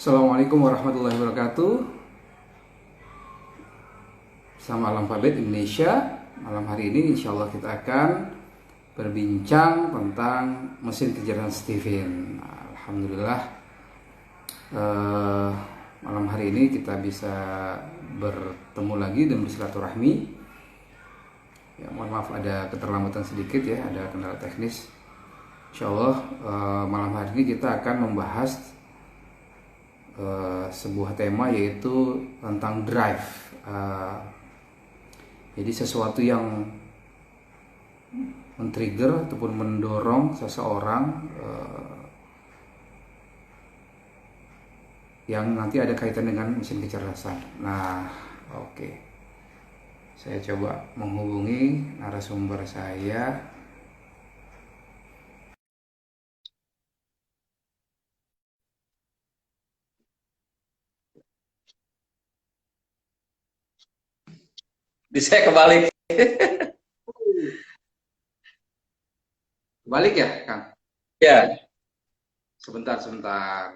Assalamualaikum warahmatullahi wabarakatuh. Sama Alfabet Indonesia. Malam hari ini insya Allah kita akan berbincang tentang mesin kecerdasan Steven. Alhamdulillah, eh, malam hari ini kita bisa bertemu lagi dan bersilaturahmi. Ya, mohon maaf ada keterlambatan sedikit ya, ada kendala teknis. Insya Allah, malam hari ini kita akan membahas sebuah tema yaitu tentang drive. Jadi sesuatu yang men-trigger ataupun mendorong seseorang yang nanti ada kaitan dengan mesin kecerdasan. Nah, oke. Saya coba menghubungi narasumber saya. Bisa kebalik. Balik ya, Kang? Ya, Sebentar. Coba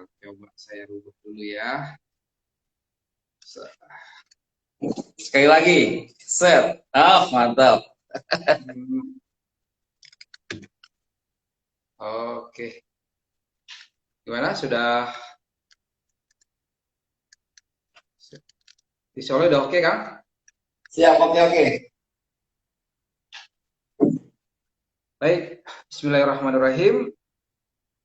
saya rubah dulu ya. sekali lagi. Set. Oh, mantap. Oke. Gimana? Sudah visualnya udah oke, Kang? Siap, oke, oke. Baik. Bismillahirrahmanirrahim.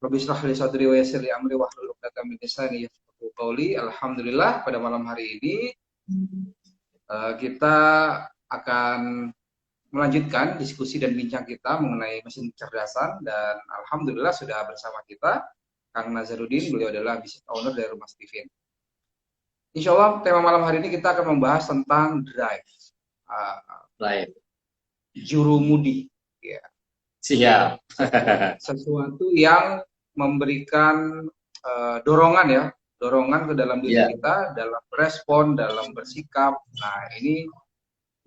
Rabbi shrah li sadri wa yassir li amri wahlul 'uqdatam min lisani yafqahu qawli. Alhamdulillah pada malam hari ini kita akan melanjutkan diskusi dan bincang kita mengenai mesin kecerdasan dan alhamdulillah sudah bersama kita Kang Nazarudin, beliau adalah business owner dari Rumah Steven. Insya Allah tema malam hari ini kita akan membahas tentang drive, Baik. jurumudi, ya. Siap. Sesuatu yang memberikan dorongan ke dalam diri Ya, kita, dalam respon, dalam bersikap. Nah, ini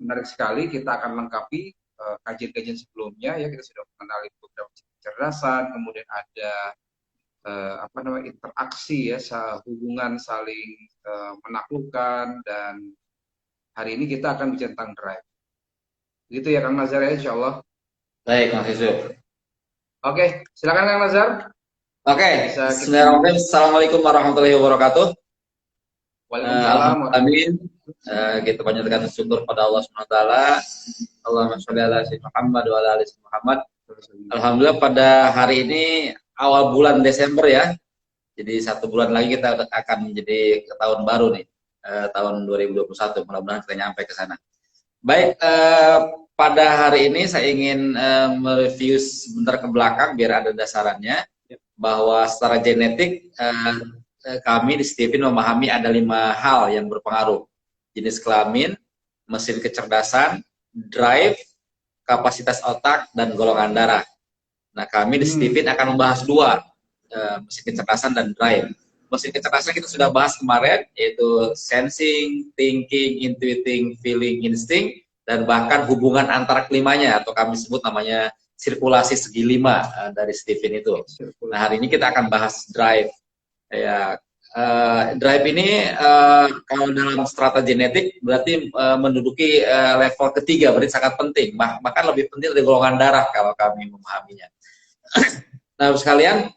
menarik sekali. Kita akan lengkapi kajian-kajian sebelumnya ya. Kita sudah mengenali beberapa kecerdasan, kemudian ada interaksi ya, hubungan saling menaklukkan, dan hari ini kita akan bicara tentang drive. Gitu ya Kang Nazar ya, insya Allah. baik, Mas Yusuf. Oke, silakan Kang Nazar. Oke, Bisa kita. bismillahirrahmanirrahim. Assalamualaikum warahmatullahi wabarakatuh. Waalaikumsalam. Amin. Kita panjatkan syukur pada Allah SWT. Allahumma sholli ala sayyidina Muhammad wa ala ali sayyidina Muhammad. Alhamdulillah pada hari ini awal bulan Desember ya. Jadi 1 bulan lagi kita akan menjadi tahun baru nih. Tahun 2021. Mudah-mudahan kita nyampe ke sana. Baik, pada hari ini saya ingin mereview sebentar ke belakang biar ada dasarannya bahwa secara genetik kami di Steven memahami ada 5 hal yang berpengaruh: jenis kelamin, mesin kecerdasan, drive, kapasitas otak, dan golongan darah. Nah, kami di Steven akan membahas 2, mesin kecerdasan dan drive. Mesin kecerdasan kita sudah bahas kemarin, yaitu sensing, thinking, intuiting, feeling, instinct, dan bahkan hubungan antara kelimanya, atau kami sebut namanya sirkulasi segi 5 dari Steven itu. Nah, hari ini kita akan bahas drive. Ya, drive ini kalau dalam strata genetik berarti menduduki level ketiga, berarti sangat penting. Bahkan lebih penting dari golongan darah kalau kami memahaminya. Nah, sekalian,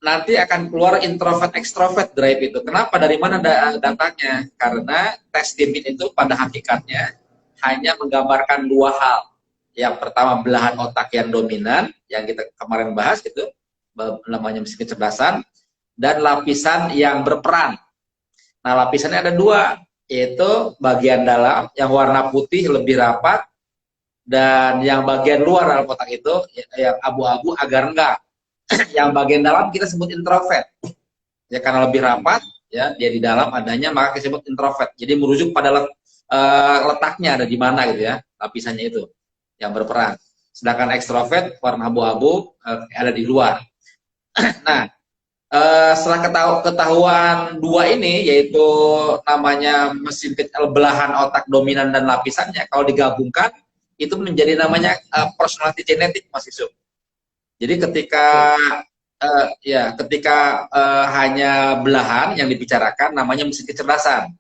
nanti akan keluar introvert extrovert drive itu. Kenapa? Dari mana datanya? Karena tes Steven itu pada hakikatnya hanya menggambarkan 2 hal. Yang pertama, belahan otak yang dominan, yang kita kemarin bahas gitu, namanya mesin kecerdasan, dan lapisan yang berperan. Nah, lapisannya ada 2, yaitu bagian dalam yang warna putih lebih rapat, dan yang bagian luar dalam otak itu yang abu-abu agar enggak. Yang bagian dalam kita sebut introvert ya, karena lebih rapat ya, dia di dalam adanya, maka kita sebut introvert. Jadi merujuk pada letaknya ada di mana gitu ya, lapisannya itu yang berperan. Sedangkan ekstrovert warna abu-abu ada di luar. Nah, setelah ketahuan 2 ini, yaitu namanya mesin belahan otak dominan dan lapisannya, kalau digabungkan itu menjadi namanya personality genetik, Mas Yusuf. Jadi ketika ketika hanya belahan yang dibicarakan namanya mesin kecerdasan.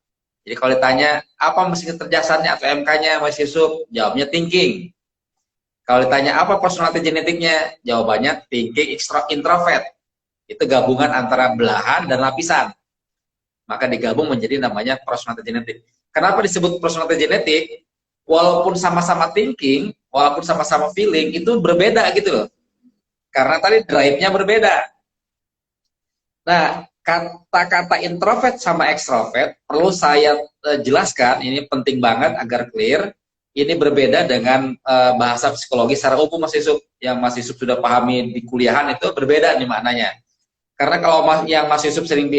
Jadi kalau ditanya apa mesin kecerdasannya atau MK-nya Mas Yusuf, jawabnya thinking. Kalau ditanya apa personality genetiknya, jawabannya thinking introvert. Itu gabungan antara belahan dan lapisan. Maka digabung menjadi namanya personality genetik. Kenapa disebut personality genetik? Walaupun sama-sama thinking, walaupun sama-sama feeling, itu berbeda gitu loh. Karena tadi drive-nya berbeda. Nah, kata-kata introvert sama ekstrovert perlu saya jelaskan, ini penting banget agar clear. Ini berbeda dengan bahasa psikologi secara umum Mas Yusuf. Yang Mas Yusuf sudah pahami di kuliahan itu berbeda nih maknanya. Karena kalau yang Mas Yusuf sering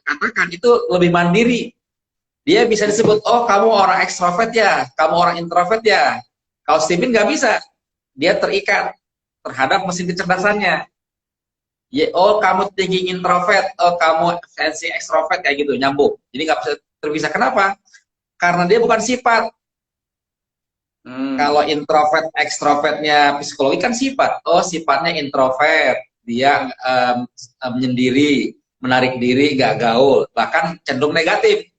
katakan itu lebih mandiri. Dia bisa disebut, oh kamu orang ekstrovert ya, kamu orang introvert ya. Kalau Steven nggak bisa. Dia terikat terhadap mesin kecerdasannya. Ya, oh kamu thinking introvert, oh kamu fancy extrovert kayak gitu, nyambung. Jadi nggak bisa terpisah. Kenapa? Karena dia bukan sifat. Kalau introvert, extrovertnya psikologi kan sifat. Oh sifatnya introvert, dia menyendiri, menarik diri, nggak gaul, bahkan cenderung negatif.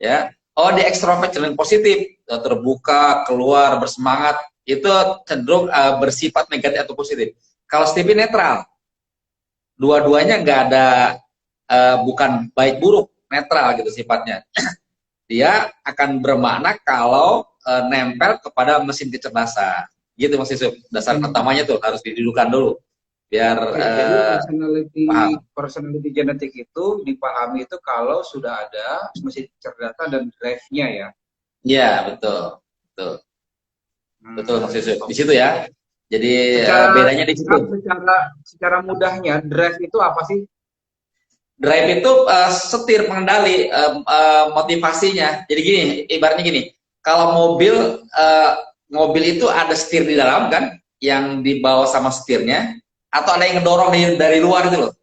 Ya, oh dia extrovert cenderung positif, terbuka, keluar, bersemangat. Itu cenderung bersifat negatif atau positif. Kalau Stevie netral. Dua-duanya nggak ada bukan baik buruk, netral gitu sifatnya. Dia akan bermakna kalau nempel kepada mesin kecerdasan. Gitu Mas Yusuf. Dasar pertamanya tuh harus didudukan dulu biar jadi paham. personality genetik itu dipahami itu kalau sudah ada mesin kecerdasan dan drive-nya ya. Iya, betul. Betul. Betul Mas Yusuf. Di situ ya. Jadi bedanya di situ. Secara mudahnya, drive itu apa sih? Drive itu setir pengendali motivasinya. Jadi gini, ibaratnya gini. Kalau mobil itu ada setir di dalam kan, yang dibawa sama setirnya, atau ada yang ngedorong dari luar itu loh.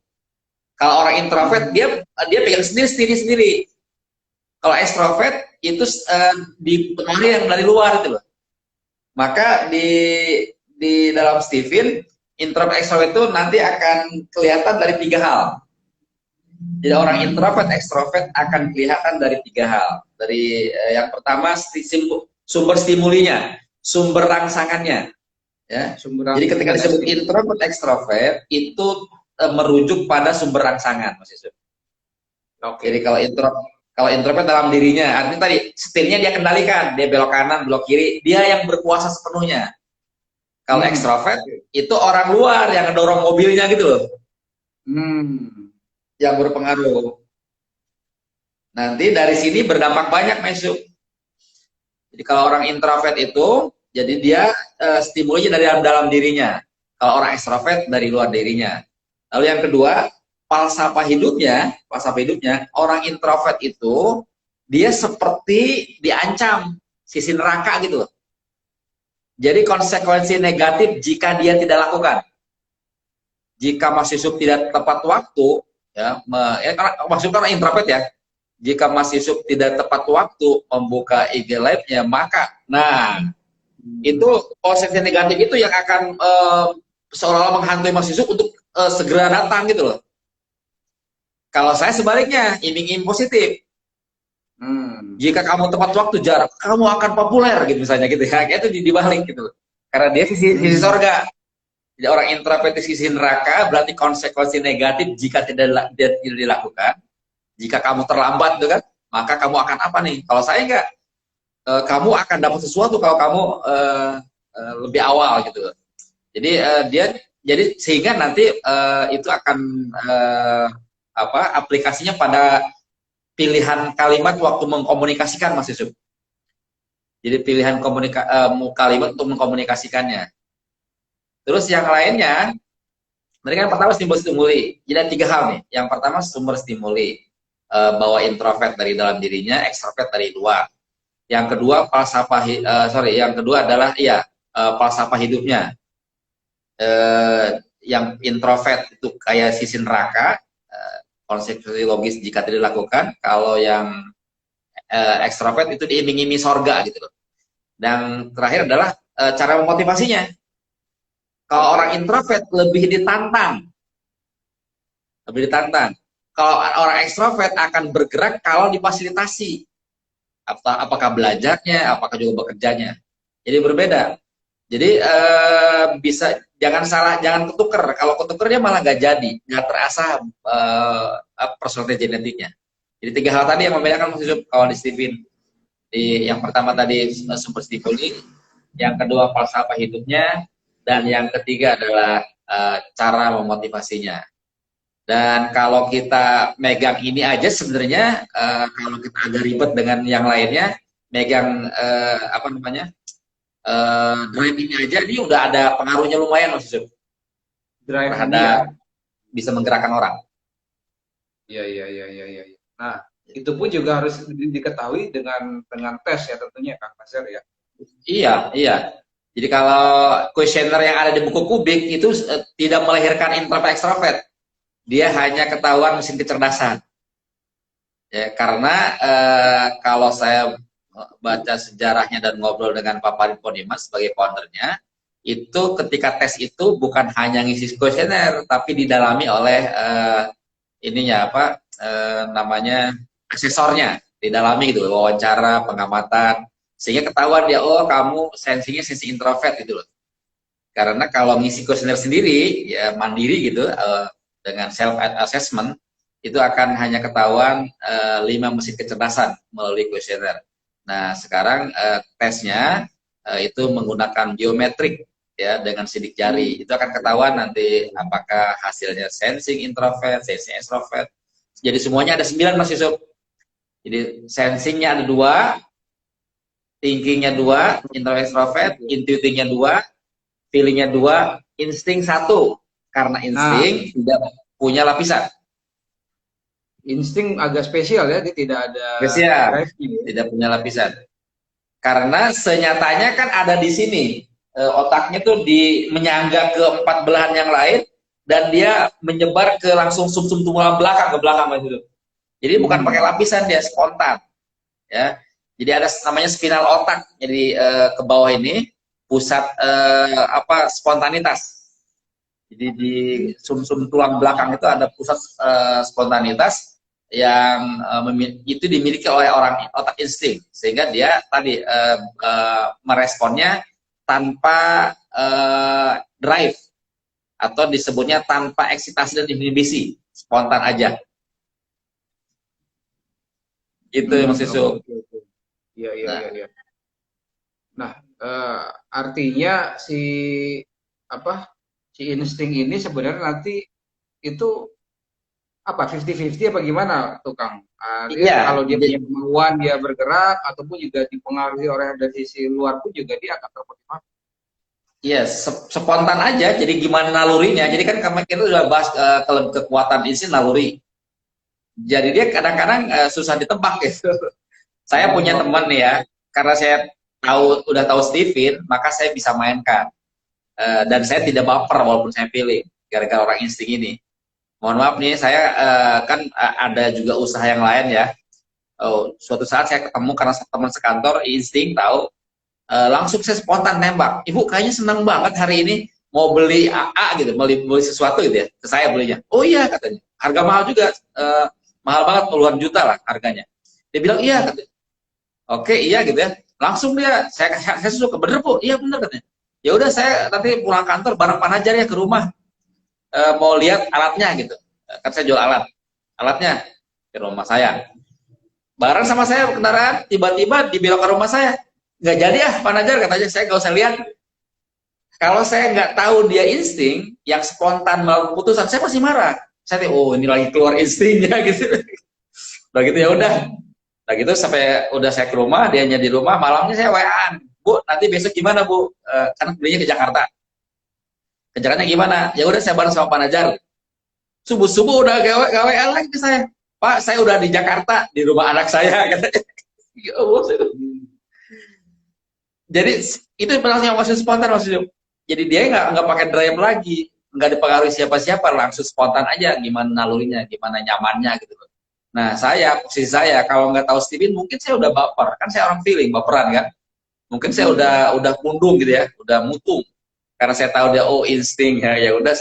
Kalau orang introvert dia pegang sendiri. Kalau extrovert itu dipengaruhi yang dari luar itu loh. Maka di dalam Steven, introvert extrovert itu nanti akan kelihatan dari 3 hal. Jadi orang introvert extrovert akan kelihatan dari 3 hal. Dari yang pertama sumber stimulinya, sumber rangsangannya. Ya. Jadi ketika disebut introvert extrovert itu merujuk pada sumber rangsangan, Mas Yusuf. Jadi kalau introvert dalam dirinya, artinya tadi setirnya dia kendalikan, dia belok kanan, belok kiri, dia yang berkuasa sepenuhnya. Kalau ekstrovert itu orang luar yang ngedorong mobilnya gitu loh. Yang berpengaruh. Nanti dari sini berdampak banyak, Mas. Jadi kalau orang introvert itu, jadi dia stimulinya dari dalam dirinya. Kalau orang ekstrovert dari luar dirinya. Lalu yang kedua, falsafah hidupnya, orang introvert itu dia seperti diancam sisi neraka gitu loh. Jadi konsekuensi negatif jika dia tidak lakukan. Jika Mas Yusuf tidak tepat waktu, maksudnya orang introvert ya, jika Mas Yusuf tidak tepat waktu membuka IG Live-nya, maka, itu konsekuensi negatif itu yang akan seolah-olah menghantui Mas Yusuf untuk segera datang gitu loh. Kalau saya sebaliknya, iming-iming positif. Jika kamu tepat waktu jarak, kamu akan populer gitu misalnya gitu ya. Kayak itu dibalik gitu. Karena dia sisi surga. Jadi orang introvert di sisi neraka berarti konsekuensi negatif jika tidak dilakukan. Jika kamu terlambat gitu kan, maka kamu akan apa nih? Kalau saya enggak, kamu akan dapat sesuatu kalau kamu lebih awal gitu. Jadi sehingga nanti itu akan aplikasinya pada pilihan kalimat waktu mengkomunikasikan, Mas Yusuf. Jadi pilihan kalimat untuk mengkomunikasikannya. Terus yang lainnya, mereka pertama stimuli. Jadi ada 3 hal nih. Yang pertama sumber stimuli, bahwa introvert dari dalam dirinya, ekstrovert dari luar. Yang kedua adalah falsafah hidupnya. Yang introvert itu kayak sisi neraka. Konsekuensi logis jika tidak dilakukan. Kalau yang ekstrovert itu diiming-iming sorga gitu loh. Dan terakhir adalah cara memotivasinya. Kalau orang introvert lebih ditantang, lebih ditantang. Kalau orang ekstrovert akan bergerak kalau difasilitasi, apakah belajarnya, apakah juga bekerjanya. Jadi berbeda. Jadi bisa, jangan salah, jangan ketuker. Kalau ketuker dia malah nggak jadi, nggak terasa personality genetiknya. Jadi 3 hal tadi yang membedakan Mas Yusuf kalau di Stephen. Yang pertama tadi super stimuli, yang kedua falsafah hidupnya, dan yang ketiga adalah cara memotivasinya. Dan kalau kita megang ini aja sebenarnya, kalau kita agak ribet dengan yang lainnya, megang apa namanya, drive ini aja, ini udah ada pengaruhnya lumayan Mas Yusuf. Drive terhadap bisa menggerakkan orang. Iya, iya, iya, iya, iya. Nah, itu pun juga harus diketahui dengan tes ya tentunya Kang Nasir ya. Iya, iya. Jadi kalau kuesioner yang ada di buku Kubik itu tidak melahirkan introvert ekstrovert, dia hanya ketahuan mesin kecerdasan. Ya, karena kalau saya baca sejarahnya dan ngobrol dengan Pak Farid Ponimas sebagai foundernya, itu ketika tes itu bukan hanya ngisi kuesioner, tapi didalami oleh ininya apa namanya asesornya, didalami gitu, wawancara, pengamatan, sehingga ketahuan dia, oh kamu sensinya sensi introvert gitu loh. Karena kalau ngisi kuesioner sendiri ya mandiri gitu dengan self assessment itu akan hanya ketahuan 5 mesin kecerdasan melalui kuesioner. Nah sekarang tesnya itu menggunakan biometrik ya dengan sidik jari, itu akan ketahuan nanti apakah hasilnya sensing introvert, sensing extrovert. Jadi semuanya ada 9 Mas Yusuf. Jadi sensingnya ada 2, thinkingnya 2, introvert extrovert, intuitingnya 2, feelingnya 2, insting 1. Karena insting tidak punya lapisan. Insting agak spesial ya, dia tidak ada spesial, tidak punya lapisan. Karena senyatanya kan ada di sini. Otaknya tuh menyangga ke 4 belahan yang lain dan dia menyebar ke langsung sumsum tulang belakang ke belakang Mas Yusuf. Jadi bukan pakai lapisan, dia spontan. Ya. Jadi ada namanya spinal otak. Jadi ke bawah ini pusat spontanitas. Jadi di sumsum tulang belakang itu ada pusat spontanitas yang itu dimiliki oleh orang otak insting, sehingga dia tadi meresponnya tanpa drive atau disebutnya tanpa eksitasi dan inhibisi, spontan aja. Gitu Mas Yusuf. Iya, iya, iya. Nah, artinya si insting ini sebenarnya nanti itu apa 50-50 apa gimana tuh Kang? Iya, kalau dia punya kemauan dia bergerak ataupun juga dipengaruhi oleh dari sisi luar pun juga dia akan termotivasi. Iya, spontan aja. Jadi gimana nalurinya? Jadi kan kemarin kita udah bahas kekuatan insting naluri. Jadi dia kadang-kadang susah ditebak gitu. Saya punya teman nih ya, karena saya udah tahu Stephen, maka saya bisa mainkan. Dan saya tidak baper walaupun saya pilih gara-gara orang insting ini. Mohon maaf nih, saya kan ada juga usaha yang lain ya. Suatu saat saya ketemu karena teman sekantor insting tahu, langsung saya spontan nembak. Ibu kayaknya senang banget hari ini mau beli AA gitu, beli sesuatu gitu ya. Ke saya belinya. Oh iya katanya. Harga mahal juga, mahal banget puluhan juta lah harganya. Dia bilang iya katanya. Oke iya gitu ya. Langsung dia, saya suka bener Bu, iya bener katanya. Ya udah saya nanti pulang kantor bareng Panajar ya ke rumah. Mau lihat alatnya gitu, kan saya jual alatnya ke rumah saya, bareng sama saya kendaraan, tiba-tiba dibelok ke rumah saya, nggak jadi Pak Najar katanya, saya nggak usah lihat. Kalau saya nggak tahu dia insting yang spontan melakukan keputusan, saya pasti marah. Saya oh ini lagi keluar instingnya gitu. Udah gitu ya udah, nah gitu sampai udah saya ke rumah, dianya di rumah, malamnya saya WA-an, Bu nanti besok gimana Bu, kan belinya ke Jakarta. Kerjaannya gimana? Ya udah saya bareng sama Pak Najar. Subuh-subuh udah gawe lagi ke saya. Pak, saya udah di Jakarta di rumah anak saya. Ya Allah. Jadi itu yang masih spontan maksudnya. Jadi dia nggak pakai drive lagi, nggak dipengaruhi siapa-siapa, langsung spontan aja. Gimana nalurinya, gimana nyamannya gitu. Nah posisi saya kalau nggak tahu Steven, mungkin saya udah baper. Kan saya orang feeling, baperan kan. Mungkin saya udah pundung gitu ya, udah mutung. Karena saya tahu dia insting ya udah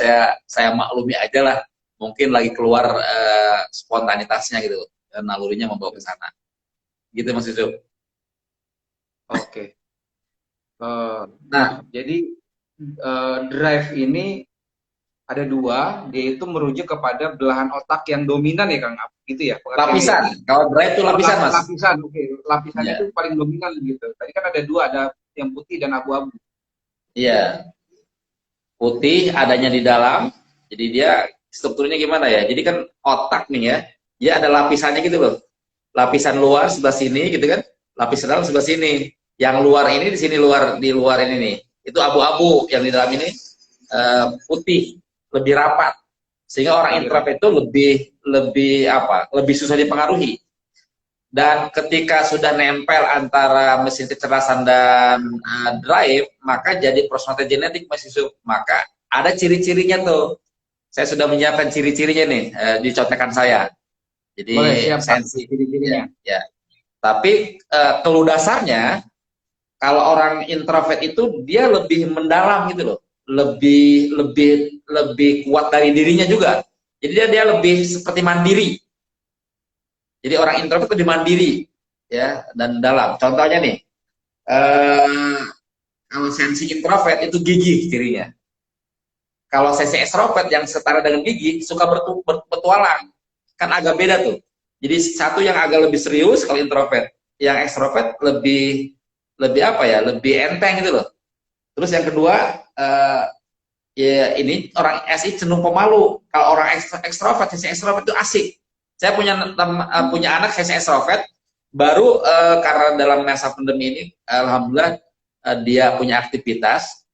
saya maklumi aja lah, mungkin lagi keluar spontanitasnya gitu, nalurinya membawa ke sana. Gitu Mas Yusuf. Oke. Eh, Nah, jadi drive ini ada dua, yaitu merujuk kepada belahan otak yang dominan ya Kang, gitu ya pengertiannya ya. lapisan. Kalau drive itu Oh, lapisan, Mas. lapisan, oke. Lapisan itu Iya. paling dominan gitu. Tadi kan ada dua, ada yang putih dan abu-abu. Iya. Putih adanya di dalam. Jadi dia strukturnya gimana ya? Jadi kan otak nih ya, dia ada lapisannya gitu loh. Lapisan luar sebelah sini gitu kan, lapisan dalam sebelah sini. Yang luar ini di sini di luar ini nih. Itu abu-abu, yang di dalam ini putih, lebih rapat. Sehingga orang Lebih introvert itu lebih susah dipengaruhi. Dan ketika sudah nempel antara mesin kecerdasan dan drive, maka jadi personality genetik Mas Yusuf. Maka ada ciri-cirinya tuh. Saya sudah menyiapkan ciri-cirinya nih di contekan saya. Jadi boleh, siap Kang. sensi ya, Ciri-cirinya. ya. Tapi keluh dasarnya kalau orang introvert itu dia lebih mendalam gitu loh. Lebih kuat dari dirinya juga. Jadi dia lebih seperti mandiri. Jadi orang introvert lebih mandiri ya dan dalam. Contohnya nih, eh, kalau sensi introvert itu gigih cirinya. Kalau sensi extrovert yang setara dengan gigih suka berpetualang. Kan agak beda tuh. Jadi satu yang agak lebih serius kalau introvert, yang extrovert lebih apa ya? Lebih enteng gitu loh. Terus yang kedua, ya ini orang SI cenderung pemalu. Kalau orang ekstrovert, sensi ekstrovert itu asik. Saya punya anak sensi ekstrovert, baru karena dalam masa pandemi ini, alhamdulillah dia punya aktivitas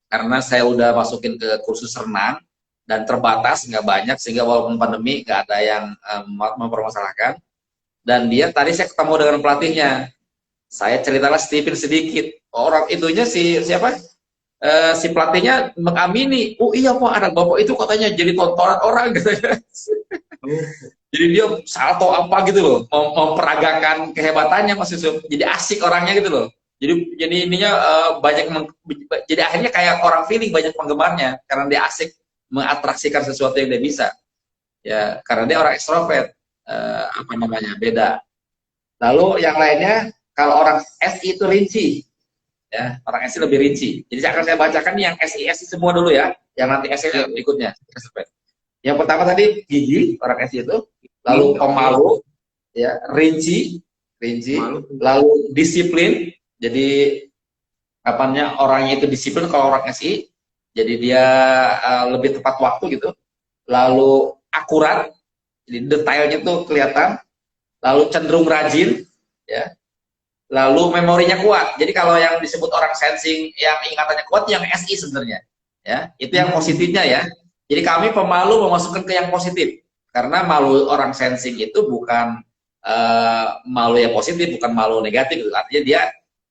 karena saya udah masukin ke kursus renang dan terbatas nggak banyak sehingga walaupun pandemi nggak ada yang mempermasalahkan. Dan dia tadi saya ketemu dengan pelatihnya, saya ceritalah Steven sedikit, orang itunya siapa si pelatihnya mengamini, oh iya Pak, anak bapak itu katanya jadi tontonan orang gitu. Jadi dia salto apa gitu loh, memperagakan kehebatannya Mas Yusuf. Jadi asik orangnya gitu loh. Jadi ininya jadi akhirnya kayak orang feeling banyak penggemarnya karena dia asik mengatraksikan sesuatu yang dia bisa. Ya, karena dia orang ekstrovert. Apa namanya? Beda. Lalu yang lainnya kalau orang SI itu rinci. Ya, orang SI lebih rinci. Jadi akan saya bacakan yang SI semua dulu ya, yang nanti SI berikutnya. Yang pertama tadi gigi, orang SI itu, lalu pemalu, ya, rinci, lalu disiplin. Jadi apanya orangnya itu disiplin kalau orang SI, jadi dia lebih tepat waktu gitu. Lalu akurat, jadi detailnya tuh kelihatan. Lalu cenderung rajin, ya. Lalu memorinya kuat. Jadi kalau yang disebut orang sensing yang ingatannya kuat yang SI sebenarnya. Ya, itu yang positifnya ya. Jadi kami pemalu memasukkan ke yang positif. Karena malu orang sensing itu bukan malu yang positif, bukan malu negatif. Artinya dia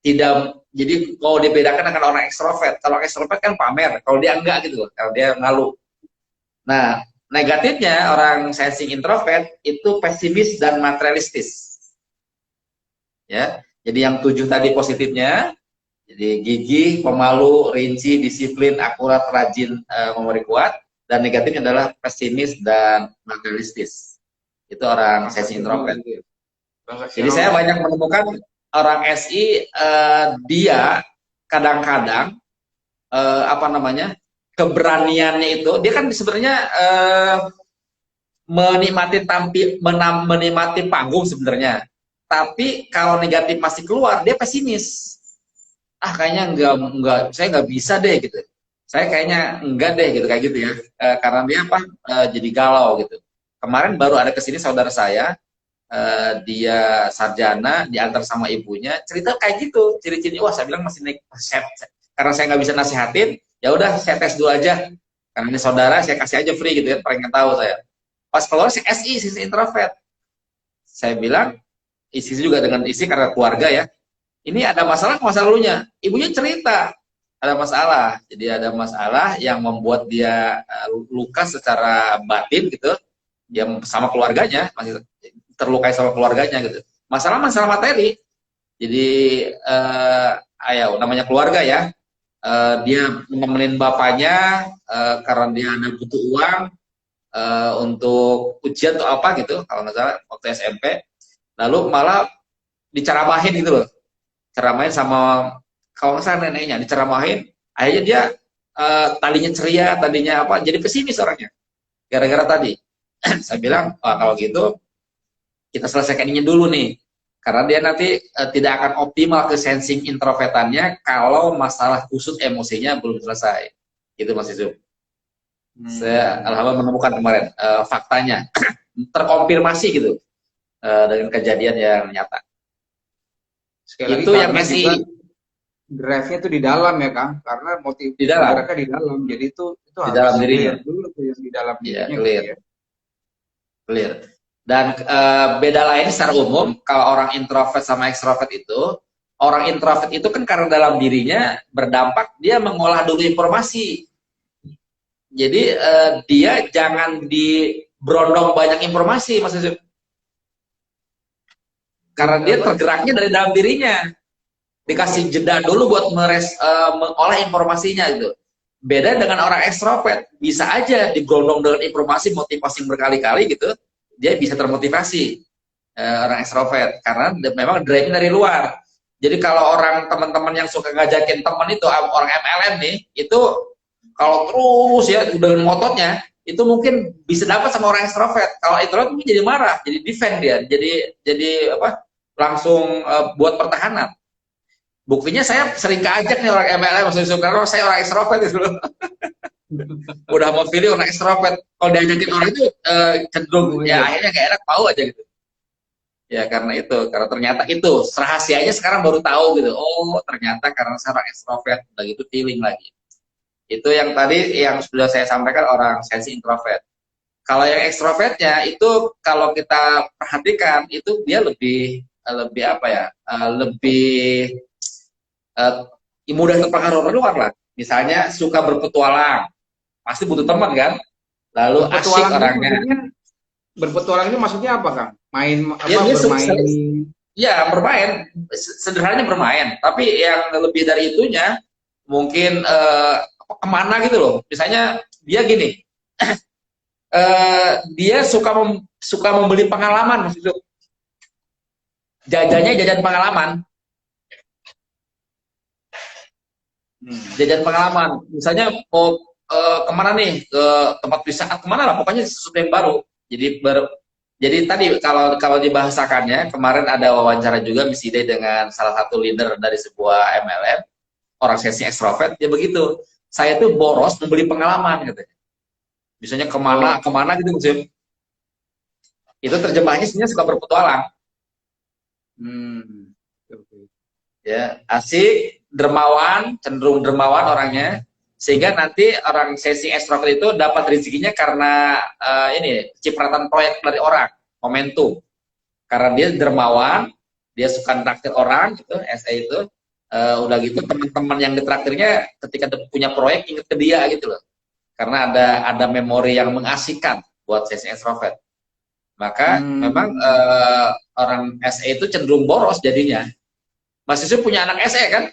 tidak, jadi kalau dibedakan dengan orang ekstrovert. Kalau ekstrovert kan pamer, kalau dia enggak gitu, kalau dia malu. Nah, negatifnya orang sensing introvert itu pesimis dan materialistis. Ya, jadi yang 7 tadi positifnya, jadi gigih, pemalu, rinci, disiplin, akurat, rajin, memori kuat. Dan negatifnya adalah pesimis dan materialistis. Itu orang sensing introvert. Jadi saya banyak menemukan orang SI, dia kadang-kadang apa namanya, keberaniannya itu, dia kan sebenarnya menikmati panggung sebenarnya. Tapi kalau negatif masih keluar, dia pesimis. Kayaknya enggak, saya nggak bisa deh gitu. Saya kayaknya enggak deh gitu, kayak gitu ya. Karena dia apa? Jadi galau gitu. Kemarin baru ada kesini saudara saya, dia sarjana, diantar sama ibunya, cerita kayak gitu, ciri-ciri. Wah, saya bilang masih naik, karena saya nggak bisa nasihatin, ya udah saya tes dulu aja. Karena ini saudara, saya kasih aja free gitu ya, pengen tahu saya. Pas keluar si SI, sisi introvert. Saya bilang, isi juga dengan isi karena keluarga ya. Ini ada masalah lalunya. Ibunya cerita, ada masalah. Jadi ada masalah yang membuat dia luka secara batin gitu. Dia sama keluarganya, masih terlukai sama keluarganya gitu. Masalah materi. Jadi ayo namanya keluarga ya. Dia nemenin bapaknya karena dia ada butuh uang. untuk ujian atau apa gitu kalau nggak salah waktu SMP, lalu malah diceramahin gitu loh, ceramahin sama kalau nggak salah neneknya, diceramahin, akhirnya dia tadinya ceria, tadinya apa, jadi pesimis orangnya gara-gara tadi. Saya bilang, kalau gitu kita selesaikan ini dulu nih, karena dia nanti tidak akan optimal ke sensing introvertannya kalau masalah kusut emosinya belum selesai. Gitu Mas Yusuf. Saya alhamdulillah menemukan kemarin faktanya terkonfirmasi gitu dengan kejadian yang nyata. Sekali Itu lagi, yang karena masih juga drive-nya itu di dalam ya Kang, karena motif di dalam, mereka di dalam, jadi itu di harus dalam dirinya. clear dulu tuh yang di dalam Iya, dirinya gitu clear, ya. clear. Dan beda lain secara umum kalau orang introvert sama ekstrovert itu, orang introvert itu kan karena dalam dirinya berdampak dia mengolah dulu informasi. Jadi dia jangan diberondong banyak informasi, Mas Yusuf. Karena dia tergeraknya dari dalam dirinya. Dikasih jeda dulu buat mengolah informasinya gitu. Beda dengan orang ekstrovert, bisa aja digerondong dengan informasi motivasi berkali-kali gitu, dia bisa termotivasi. Orang ekstrovert karena memang drive dari luar. Jadi kalau orang teman-teman yang suka ngajakin teman itu orang MLM nih, itu kalau terus ya dengan mototnya itu mungkin bisa dapat sama orang ekstrovert. Kalau introvert mungkin jadi marah, jadi defend dia, jadi apa? Langsung buat pertahanan. Buktinya saya sering keajak nih orang MLM maksudnya karena saya orang ekstrovert itu loh. Udah mau pilih orang ekstrovert, kalau diajakin orang itu cenderung ya akhirnya gak enak, mau aja gitu. Ya karena itu, karena ternyata itu rahasianya sekarang baru tahu gitu. Oh ternyata karena saya orang ekstrovert, udah gitu feeling lagi. Itu yang tadi yang sudah saya sampaikan orang sensi introvert. Kalau yang ekstrovertnya itu kalau kita perhatikan itu dia lebih apa ya, lebih mudah terpengaruh orang luar lah. Misalnya suka berpetualang, pasti butuh teman kan. Lalu asyik orangnya. Berpetualang ini maksudnya apa Kang? Main apa? Ya, bermain? Ya bermain, sederhananya bermain. Tapi yang lebih dari itunya mungkin kemana gitu loh. Misalnya dia gini, dia suka membeli pengalaman maksudnya. Jajannya jajan pengalaman. Jajan pengalaman, misalnya mau kemana nih, ke tempat wisata kemana lah, pokoknya sesuatu yang baru. Jadi tadi kalau dibahasakannya kemarin ada wawancara juga Miss Ide dengan salah satu leader dari sebuah MLM, orang sensi ekstrovert, ya begitu. Saya tuh boros membeli pengalaman gitu. Misalnya kemana gitu musim. Itu terjemahnya sebenarnya suka berpetualang. Ya, asik, dermawan, cenderung dermawan orangnya, sehingga nanti orang sensi ekstrovert itu dapat rezekinya karena ini cipratan proyek dari orang, momentum. Karena dia dermawan, dia suka traktir orang gitu, SE itu, udah gitu teman-teman yang ditraktirnya ketika punya proyek inget ke dia gitu loh. Karena ada memori yang mengasihkan buat sensi ekstrovert. Maka memang orang SE itu cenderung boros jadinya. Mas Yusuf punya anak SE kan?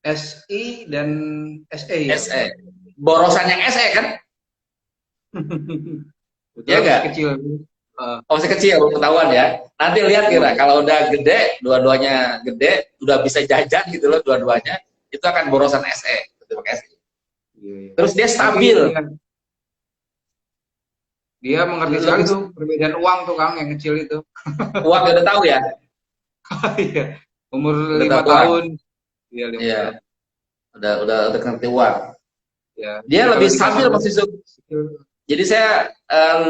SI dan SE ya? SE. Borosan yang SE kan? Betul, ya masih kecil. Masih kecil, belum ketahuan ya. Nanti lihat kira, kalau udah gede, dua-duanya gede, udah bisa jajan gitu loh dua-duanya, itu akan borosan SE. Terus dia stabil. Dia mengerti sekali tuh perbedaan uang tuh Kang, yang kecil itu. Uang udah tahu ya? Iya. Umur 5 tahun. Iya. Udah ngerti uang. Ya. Dia lebih stabil Mas Yusuf. Jadi saya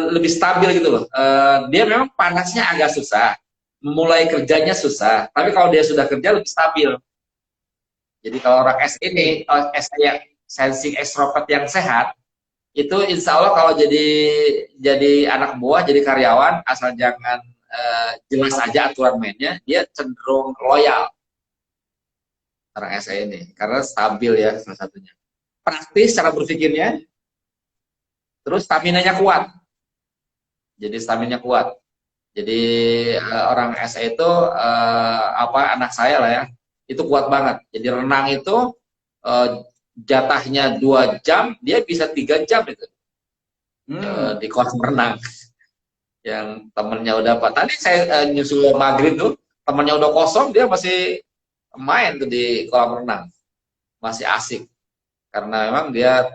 lebih stabil gitu loh. Dia memang panasnya agak susah. Memulai kerjanya susah. Tapi kalau dia sudah kerja lebih stabil. Jadi kalau orang SE ini, SE sensing extrovert yang sehat, itu insya Allah kalau jadi anak buah, jadi karyawan, asal jangan jelas aja aturan mainnya, dia cenderung loyal orang SE ini karena stabil ya salah satunya, praktis cara berpikirnya, terus stamina-nya kuat. Jadi stamina-nya kuat. Jadi orang SE itu anak saya lah ya, itu kuat banget. Jadi renang itu jatahnya 2 jam, dia bisa 3 jam itu. Hmm. di kolam renang. Yang temennya udah apa? Tadi saya nyusul maghrib tuh, temennya udah kosong, dia masih main tuh di kolam renang, masih asik karena memang dia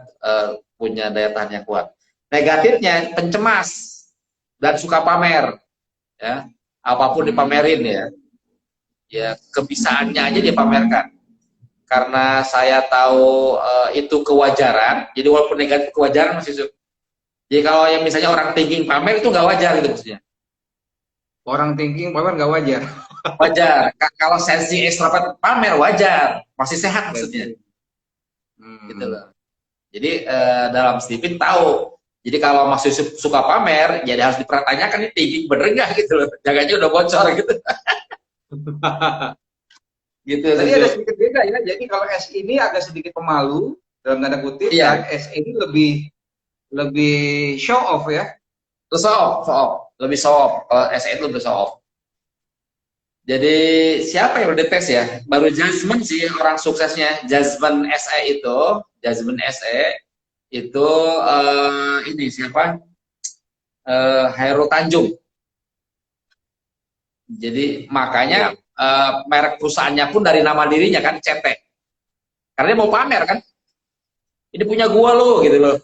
punya daya tahan yang kuat. Negatifnya pencemas dan suka pamer, ya apapun dipamerin Hmm. ya, ya kebisaannya aja dia pamerkan. Karena saya tahu itu kewajaran, jadi walaupun negatif kewajaran masih. Jadi kalau yang misalnya orang thinking pamer itu nggak wajar gitu maksudnya. Orang thinking pamer nggak wajar. Wajar. Kalau sensi ekstrovert pamer wajar, masih sehat maksudnya. Gitu Hmm. loh. Jadi dalam Stephen tahu. Jadi kalau masih suka pamer, jadi harus dipertanyakan nih thinking bener nggak gitu loh. Jaganya udah bocor gitu. Gitu Tadi sih. ada sedikit beda ya. Jadi kalau S ini agak sedikit pemalu dalam tanda kutip Iya, dan S ini lebih lebih show off ya. itu soft, soft. Lebih soft. Kalau SE itu lebih soft. Jadi siapa yang udah tes ya? Baru Jasmine sih orang suksesnya. Jasmine SE itu, Jasmine SE itu ini siapa? Hairul Tanjung. Jadi makanya merek perusahaannya pun dari nama dirinya kan CT. Karena dia mau pamer kan. Ini punya gua lo gitu loh.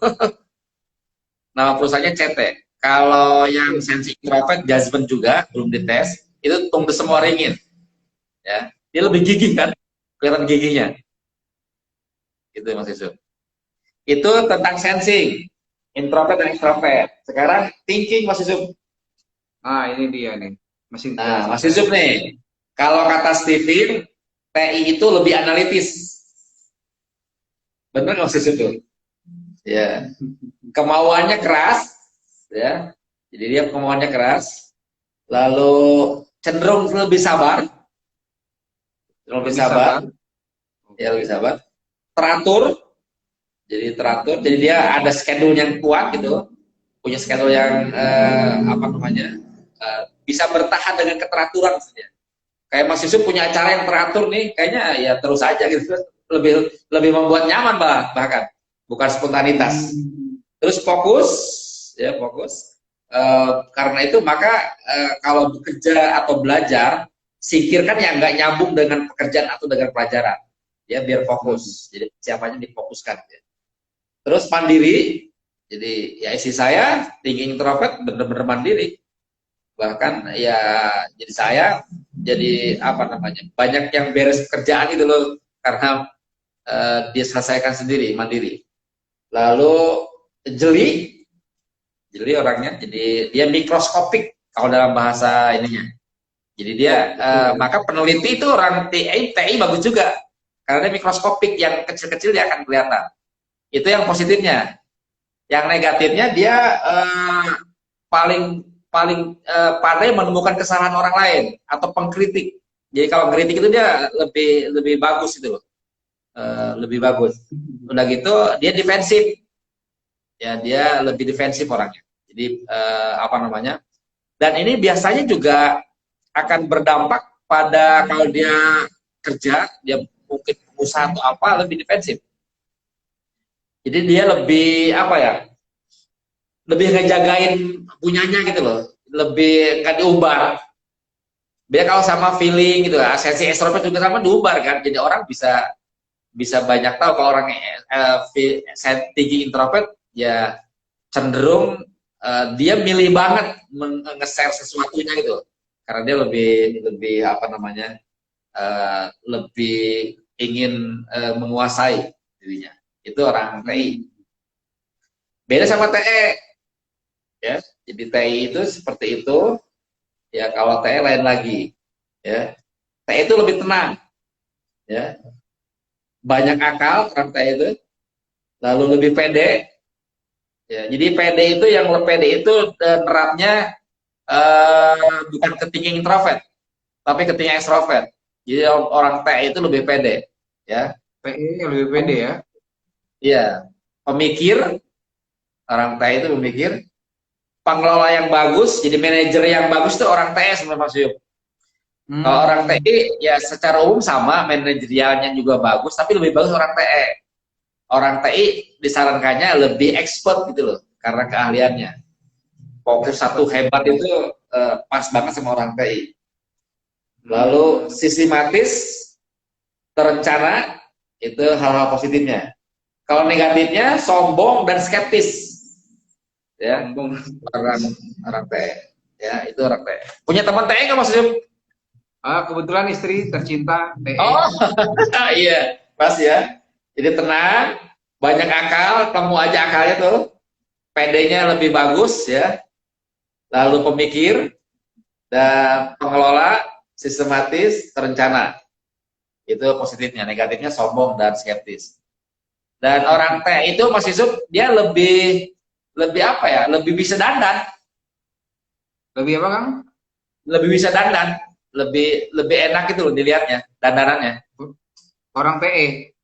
Nama perusahaannya CT. Kalau yang sensi introvert Jasmine juga belum dites, itu tumbuh semua ringin. Ya, dia lebih gigih kan, kelihatan giginya. Gitu Mas Yusuf. Itu tentang sensing, introvert dan extrovert. Sekarang thinking Mas Yusuf. Ah, ini dia nih. Mesin Nah, Mas kecerdasan. Yusuf nih, kalau kata Steven, TI itu lebih analitis. Benar nggak Mas Yusuf tuh? Ya, kemauannya keras, ya. Jadi dia kemauannya keras, lalu cenderung lebih sabar, lebih Lebih sabar, sabar. ya lebih Oke. sabar. Teratur, jadi dia ada schedule yang kuat gitu, punya schedule yang apa namanya, bisa bertahan dengan keteraturan maksudnya. Kayak Mas Yusuf punya acara yang teratur nih, kayaknya ya terus aja gitu, lebih lebih membuat nyaman bahkan bukan spontanitas. Hmm. Terus fokus, ya fokus. Karena itu maka kalau bekerja atau belajar, singkirkan yang nggak nyambung dengan pekerjaan atau dengan pelajaran, ya biar Hmm. fokus. Jadi siapanya difokuskan. Ya. Terus mandiri, jadi ya isi saya thinking introvert bener-bener mandiri. Bahkan ya jadi saya jadi apa namanya banyak yang beres pekerjaan gitu loh karena dia selesaikan sendiri mandiri. Lalu jeli, jeli orangnya, jadi dia mikroskopik kalau dalam bahasa ininya. Jadi dia Betul ya. maka peneliti itu orang TI bagus juga karena dia mikroskopik yang kecil-kecil dia akan kelihatan. Itu yang positifnya. Yang negatifnya dia paling paling pandai menemukan kesalahan orang lain atau pengkritik. Jadi kalau kritik itu dia lebih lebih bagus itu loh, lebih bagus. Udah gitu dia defensif, ya dia lebih defensif orangnya. Jadi apa namanya? Dan ini biasanya juga akan berdampak pada kalau dia kerja, dia mungkin pengusaha atau apa lebih defensif. Jadi dia lebih apa ya? Lebih ngejagain punyanya gitu loh, lebih nggak diumbar. Biar kalau sama feeling gitu, sensi ekstrovert juga sama diumbar kan. Jadi orang bisa bisa banyak tahu kalau orang tinggi introvert ya cenderung dia milih banget nge-share sesuatunya gitu. Karena dia lebih lebih apa namanya? Lebih ingin menguasai dirinya. Itu orang TI. Hmm. Beda sama TE ya. Jadi TI itu seperti itu. Ya kalau TE lain lagi ya. TE itu lebih tenang ya. Banyak akal orang TE itu, lalu lebih pede ya. Jadi pede itu yang pede itu nerapnya bukan ke thinking introvert tapi ke thinking extrovert. Jadi orang TE itu lebih pede ya. PE lebih pede ya. Iya, pemikir, orang TE itu pemikir, pengelola yang bagus, jadi manajer yang bagus itu orang TE sebenarnya Mas Yuk. Kalau orang Hmm. TI ya secara umum sama, manajerialnya juga bagus, tapi lebih bagus orang TE. Orang TI disarankannya lebih expert gitu loh. karena keahliannya. Fokus satu hebat itu pas banget sama orang TI. Lalu sistematis, terencana, itu hal-hal positifnya. Kalau negatifnya sombong dan skeptis, ya, orang TI, ya itu orang TI. Punya teman TI nggak Mas Yum? Kebetulan istri tercinta TI. Oh, iya, pas ya. Jadi tenang, banyak akal, temu aja akalnya tuh, PD-nya lebih bagus ya. Lalu pemikir dan pengelola, sistematis, terencana. Itu positifnya. Negatifnya sombong dan skeptis. Dan orang T itu Mas Yusuf, dia lebih apa ya? Lebih bisa dandan. Lebih apa, Kang? Lebih bisa dandan. Lebih enak itu loh dilihatnya, dandanannya. Orang TE.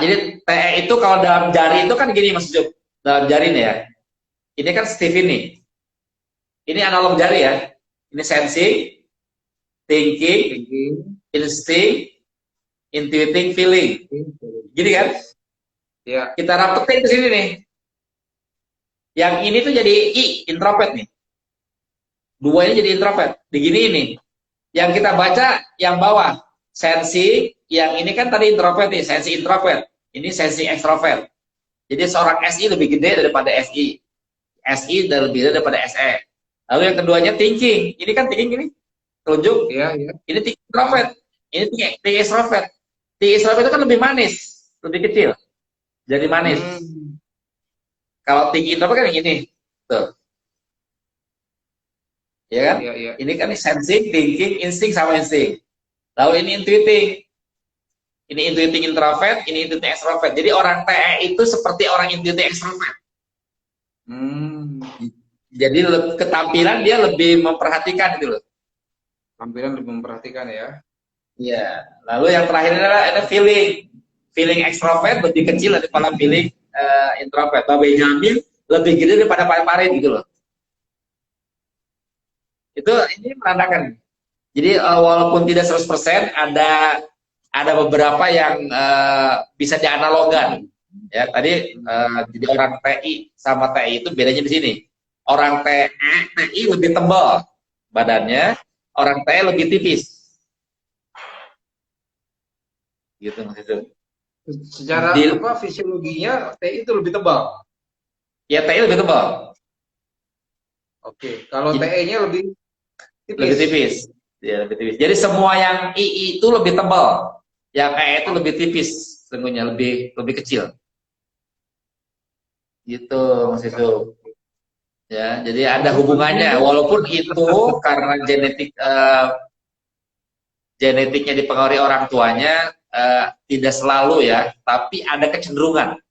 Jadi TE itu kalau dalam jari itu kan gini Mas Yusuf. Dalam jari nih ya. Ini kan Steve ini. Ini analog jari ya. Ini sensing, thinking, instinct, intuiting, feeling. Gini kan? Ya. Kita rapetin ke sini nih. Yang ini tuh jadi I, introvert nih. Dua ini jadi introvert. Digini ini. Yang kita baca yang bawah, sensi. Yang ini kan tadi introvert nih, sensi introvert. Ini sensi extrovert. Jadi seorang SI lebih gede daripada SI. SI lebih gede daripada SE. Lalu yang keduanya thinking. Ini kan thinking gini. Telunjuk. Ya, ya. Ini thinking introvert. Ini thinking extrovert. Thinking extrovert itu kan lebih manis, lebih kecil. Jadi manis. Kalau thinking introvert kan yang ini. Tuh. Ya kan? Ya, ya. Ini kan sensing, thinking, instinct sama instinct. Lalu ini intuiting. Ini intuiting introvert, ini intuiting extrovert. Jadi orang TE itu seperti orang intuiting extrovert. Jadi ketampilan dia lebih memperhatikan gitu loh. Tampilan lebih memperhatikan ya. Iya. Lalu yang terakhir adalah ada feeling. Feeling extrovert lebih kecil daripada feeling introvert. Babe Jamil lebih gede daripada Parit gitu loh. Itu ini menandakan. Jadi walaupun tidak 100% ada beberapa yang bisa dianalogan. Ya, tadi jadi orang TI sama TI itu bedanya di sini. Orang TI lebih tebal badannya, orang TI lebih tipis. Gitu Mas itu. Secara fisiologinya TI itu lebih tebal. Ya, TI lebih tebal. Oke, kalau TE-nya lebih tipis. Lebih tipis. Ya, lebih tipis. Jadi semua yang II itu lebih tebal. Yang E itu lebih tipis, sesungguhnya lebih kecil. Gitu Mas itu. Ya, jadi ada hubungannya. Walaupun itu karena genetiknya dipengaruhi orang tuanya, tidak selalu ya, tapi ada kecenderungan.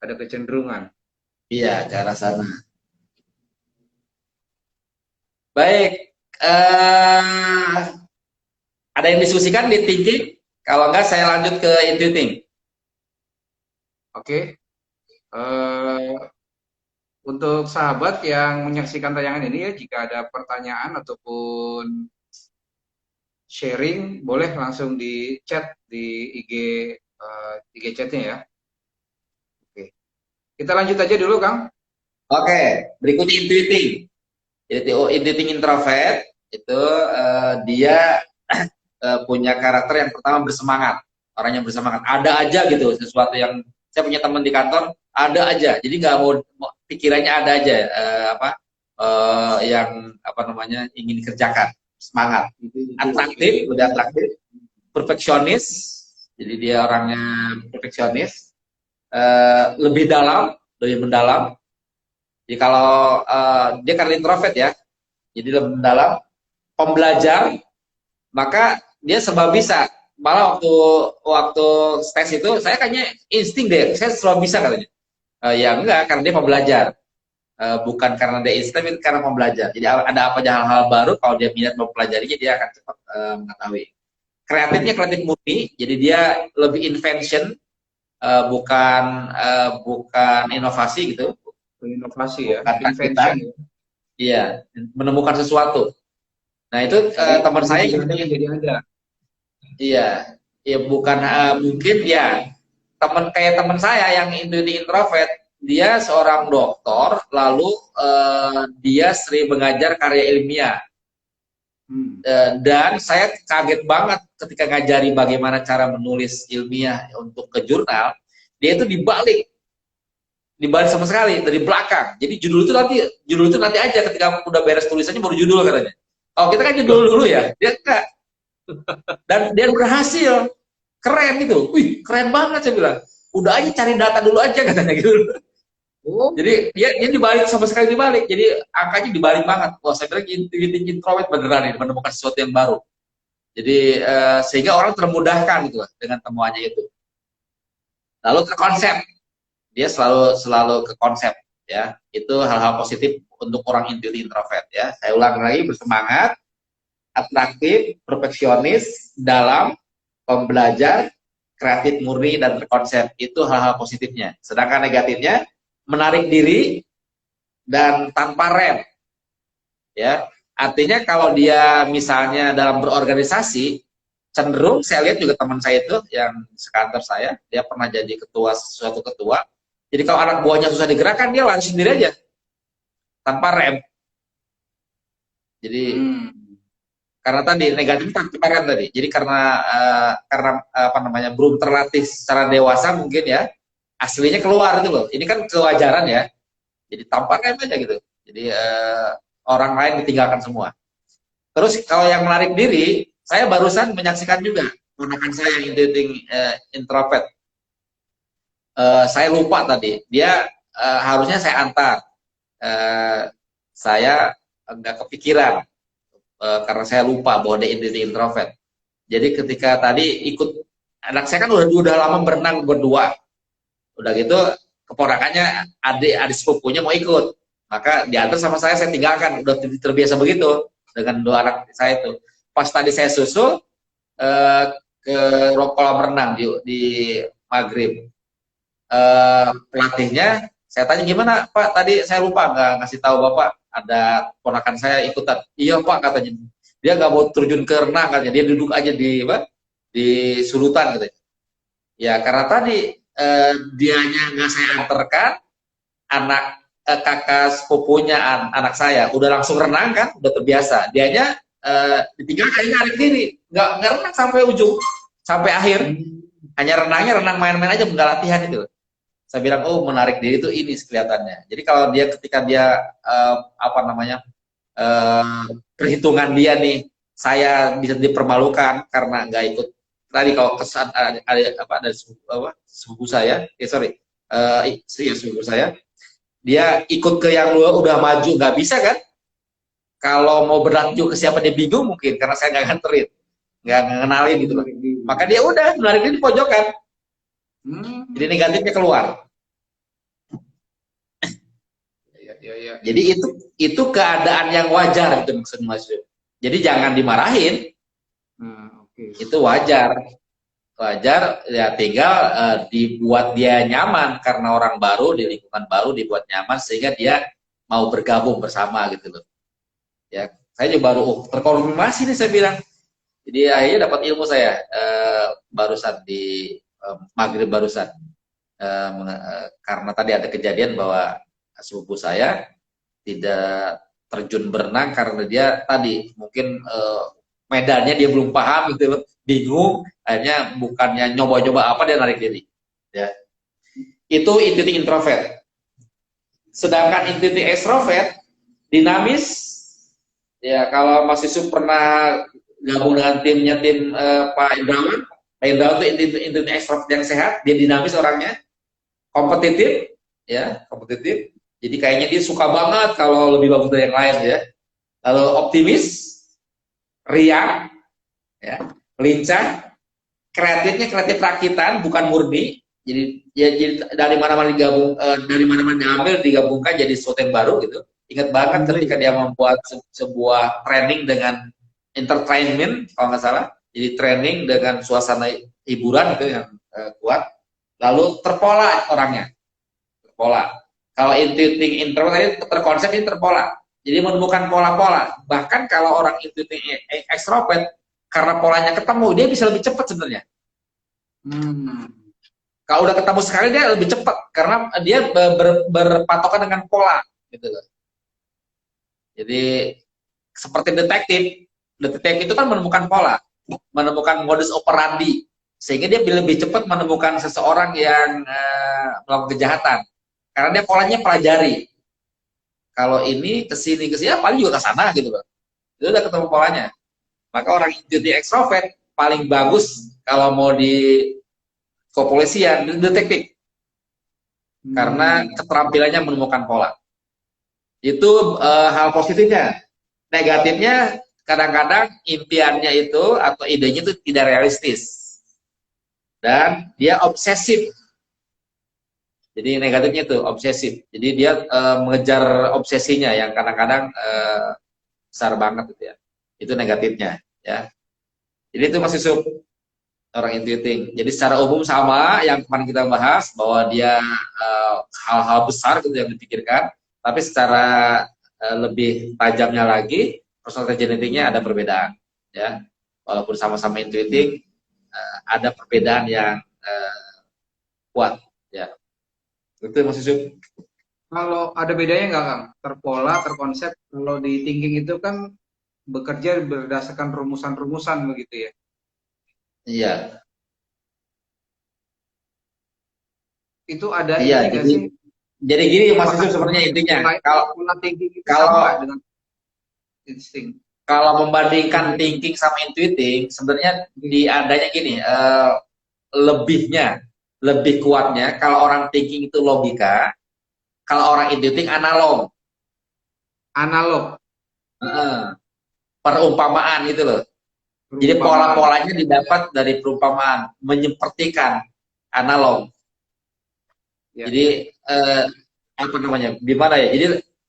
Ada kecenderungan. Iya, ke arah sana. Baik, ada yang diskusikan di thinking? Kalau enggak, saya lanjut ke intuiting. Oke. Untuk sahabat yang menyaksikan tayangan ini ya, jika ada pertanyaan ataupun sharing, boleh langsung di chat di IG chatnya ya. Oke. Kita lanjut aja dulu, Kang. Oke, berikutnya intuiting. Jadi intuiting introvert itu dia punya karakter yang pertama bersemangat. Orang yang bersemangat. Ada aja gitu sesuatu yang saya punya teman di kantor ada aja. Jadi nggak mau pikirannya ada aja yang ingin dikerjakan. Semangat. Atraktif, udah atraktif. Perfeksionis. Jadi dia orangnya perfeksionis. Lebih dalam, lebih mendalam. Jadi kalau dia kan introvert ya, jadi lebih mendalam, pembelajar, maka dia serba bisa. Malah waktu tes itu saya kayaknya insting deh, saya serba bisa katanya. Ya enggak, karena dia pembelajar, bukan karena dia insting, tapi karena pembelajar. Jadi ada apa aja hal-hal baru, kalau dia minat mempelajarinya dia akan cepat mengetahui. Kreatifnya kreatif murni, jadi dia lebih invention, bukan inovasi gitu. Inovasi ya, invention. Iya, menemukan sesuatu. Nah itu teman saya gitu. Jadi ada. Iya, ya bukan mungkin ya teman saya yang introvert, dia seorang dokter, lalu dia sering mengajar karya ilmiah. Dan saya kaget banget ketika ngajari bagaimana cara menulis ilmiah untuk ke jurnal, dia itu dibalik sama sekali dari belakang. Jadi judul itu nanti aja ketika udah beres tulisannya baru judul katanya. Oh kita kan judul dulu ya, dia enggak. Dan dia berhasil, keren gitu. Wih keren banget saya bilang. Udah aja cari data dulu aja katanya gitu. Oh. Jadi dia dibalik sama sekali dibalik. Jadi angkanya dibalik banget. Wah saya bilang introvert beneran ini menemukan sesuatu yang baru. Jadi sehingga orang termudahkan gitu dengan temuannya itu. Lalu ke konsep, dia selalu ke konsep ya. Itu hal-hal positif untuk orang introvert ya. Saya ulang lagi, bersemangat, atraktif, perfeksionis, dalam, pembelajar, kreatif murni dan terkonsep. Itu hal-hal positifnya. Sedangkan negatifnya menarik diri dan tanpa rem. Ya, artinya kalau dia misalnya dalam berorganisasi, cenderung saya lihat juga teman saya itu yang sekantor saya, dia pernah jadi suatu ketua. Jadi kalau anak buahnya susah digerakkan, dia lari sendiri aja tanpa rem. Jadi karena tadi negatif tanpa rem tadi. Jadi karena apa namanya belum terlatih secara dewasa mungkin ya, aslinya keluar itu loh. Ini kan kewajaran ya. Jadi tanpa rem aja gitu. Jadi orang lain ditinggalkan semua. Terus kalau yang menarik diri, saya barusan menyaksikan juga ponakan saya yang introvert. Saya lupa tadi, dia harusnya saya antar. Saya nggak kepikiran karena saya lupa bahwa dia introvert. Jadi ketika tadi ikut, anak saya kan udah lama berenang berdua. Udah gitu keponakannya adik sepupunya mau ikut. Maka diantar sama saya tinggalkan, udah terbiasa begitu dengan dua anak saya itu. Pas tadi saya susul ke kolam renang di maghrib, pelatihnya saya tanya gimana Pak, tadi saya lupa nggak ngasih tahu Bapak ada ponakan saya ikutan. Iya Pak katanya, dia nggak mau terjun ke renang katanya, dia duduk aja di sulutan katanya. Ya karena tadi dianya nggak saya antarkan, anak kakak sepupunya anak saya udah langsung renang kan, udah terbiasa. Dianya ditinggalkan, narik diri, nggak renang sampai ujung, sampai akhir. Hanya renang main-main aja, nggak latihan itu. Saya bilang, oh menarik diri itu ini kelihatannya. Jadi kalau dia apa namanya perhitungan dia nih, saya bisa dipermalukan karena nggak ikut. Tadi kalau kesan ada sepupu saya, sepupu saya, dia ikut ke yang udah maju, nggak bisa kan? Kalau mau berlanjut ke siapa dia bingung mungkin karena saya nggak nganterin, nggak ngenalin gitu loh. Maka dia udah menariknya di pojokan. Jadi negatifnya keluar. Ya. Jadi itu keadaan yang wajar itu maksud Mas. Jadi jangan dimarahin. Itu wajar ya, tinggal dibuat dia nyaman karena orang baru di lingkungan baru, dibuat nyaman sehingga dia mau bergabung bersama gitu loh. Ya, saya juga baru terkonfirmasi nih saya bilang. Jadi akhirnya dapat ilmu saya barusan di maghrib barusan karena tadi ada kejadian bahwa sepupu saya tidak terjun berenang karena dia tadi mungkin medannya dia belum paham gitu loh, bingung, akhirnya bukannya nyoba-nyoba apa dia narik diri. Ya. Itu introvert. Sedangkan extrovert dinamis. Ya, kalau Mas Yusuf pernah gabung dengan tim Pak Indrawan itu extrovert yang sehat, dia dinamis orangnya, kompetitif, ya, kompetitif. Jadi kayaknya dia suka banget kalau lebih bagus dari yang lain ya. Lalu optimis, riang, ya, lincah, kreatifnya kreatif rakitan, bukan murni. Jadi dari mana-mana diambil digabungkan jadi sesuatu yang baru gitu. Ingat banget ketika dia membuat sebuah training dengan entertainment kalau nggak salah, jadi training dengan suasana hiburan itu yang kuat, lalu terpola orangnya, terpola. Kalau introvert tadi terkonsep ini terpola, jadi menemukan pola-pola. Bahkan kalau orang extrovert karena polanya ketemu, dia bisa lebih cepat sebenarnya. Hmm. Kalau udah ketemu sekali dia lebih cepat karena dia berpatokan dengan pola gitu loh. Jadi seperti detektif, detektif itu kan menemukan pola, menemukan modus operandi, sehingga dia lebih cepat menemukan seseorang yang melakukan kejahatan karena dia polanya pelajari. Kalau ini ke sini paling juga ke sana gitu loh. Itu udah ketemu polanya. Maka orang jadi ekstrovert paling bagus kalau mau di kepolisian, detektif, karena Hmm. keterampilannya menemukan pola. Itu hal positifnya. Negatifnya kadang-kadang impiannya itu atau idenya itu tidak realistis dan dia obsesif. Jadi negatifnya itu obsesif. Jadi dia mengejar obsesinya yang kadang-kadang besar banget gitu ya. Itu negatifnya ya. Jadi itu masih sub orang intuiting. Jadi secara umum sama yang kemarin kita bahas bahwa dia hal-hal besar gitu yang dipikirkan, tapi secara lebih tajamnya lagi personality genetiknya ada perbedaan ya. Walaupun sama-sama intuiting ada perbedaan yang kuat ya. Itu masih sub. Kalau ada bedanya nggak, Kang? Terpola, terkonsep. Kalau di thinking itu kan bekerja berdasarkan rumusan-rumusan begitu ya. Iya. Itu ada Iya, ini nggak sih? jadi gini Mas Apakah Yusuf sebenarnya intinya. Kalau pola thinking itu sama kalau nggak dengan insting? kalau membandingkan thinking sama intuiting, sebenarnya di adanya gini, lebihnya, lebih kuatnya kalau orang thinking itu logika, kalau orang intuiting analog. Analog, Perumpamaan itu loh. Jadi perumpamaan. pola-polanya didapat dari perumpamaan, menyepertikan analog. Ya, Jadi ya, ya. apa namanya? Gimana ya? Jadi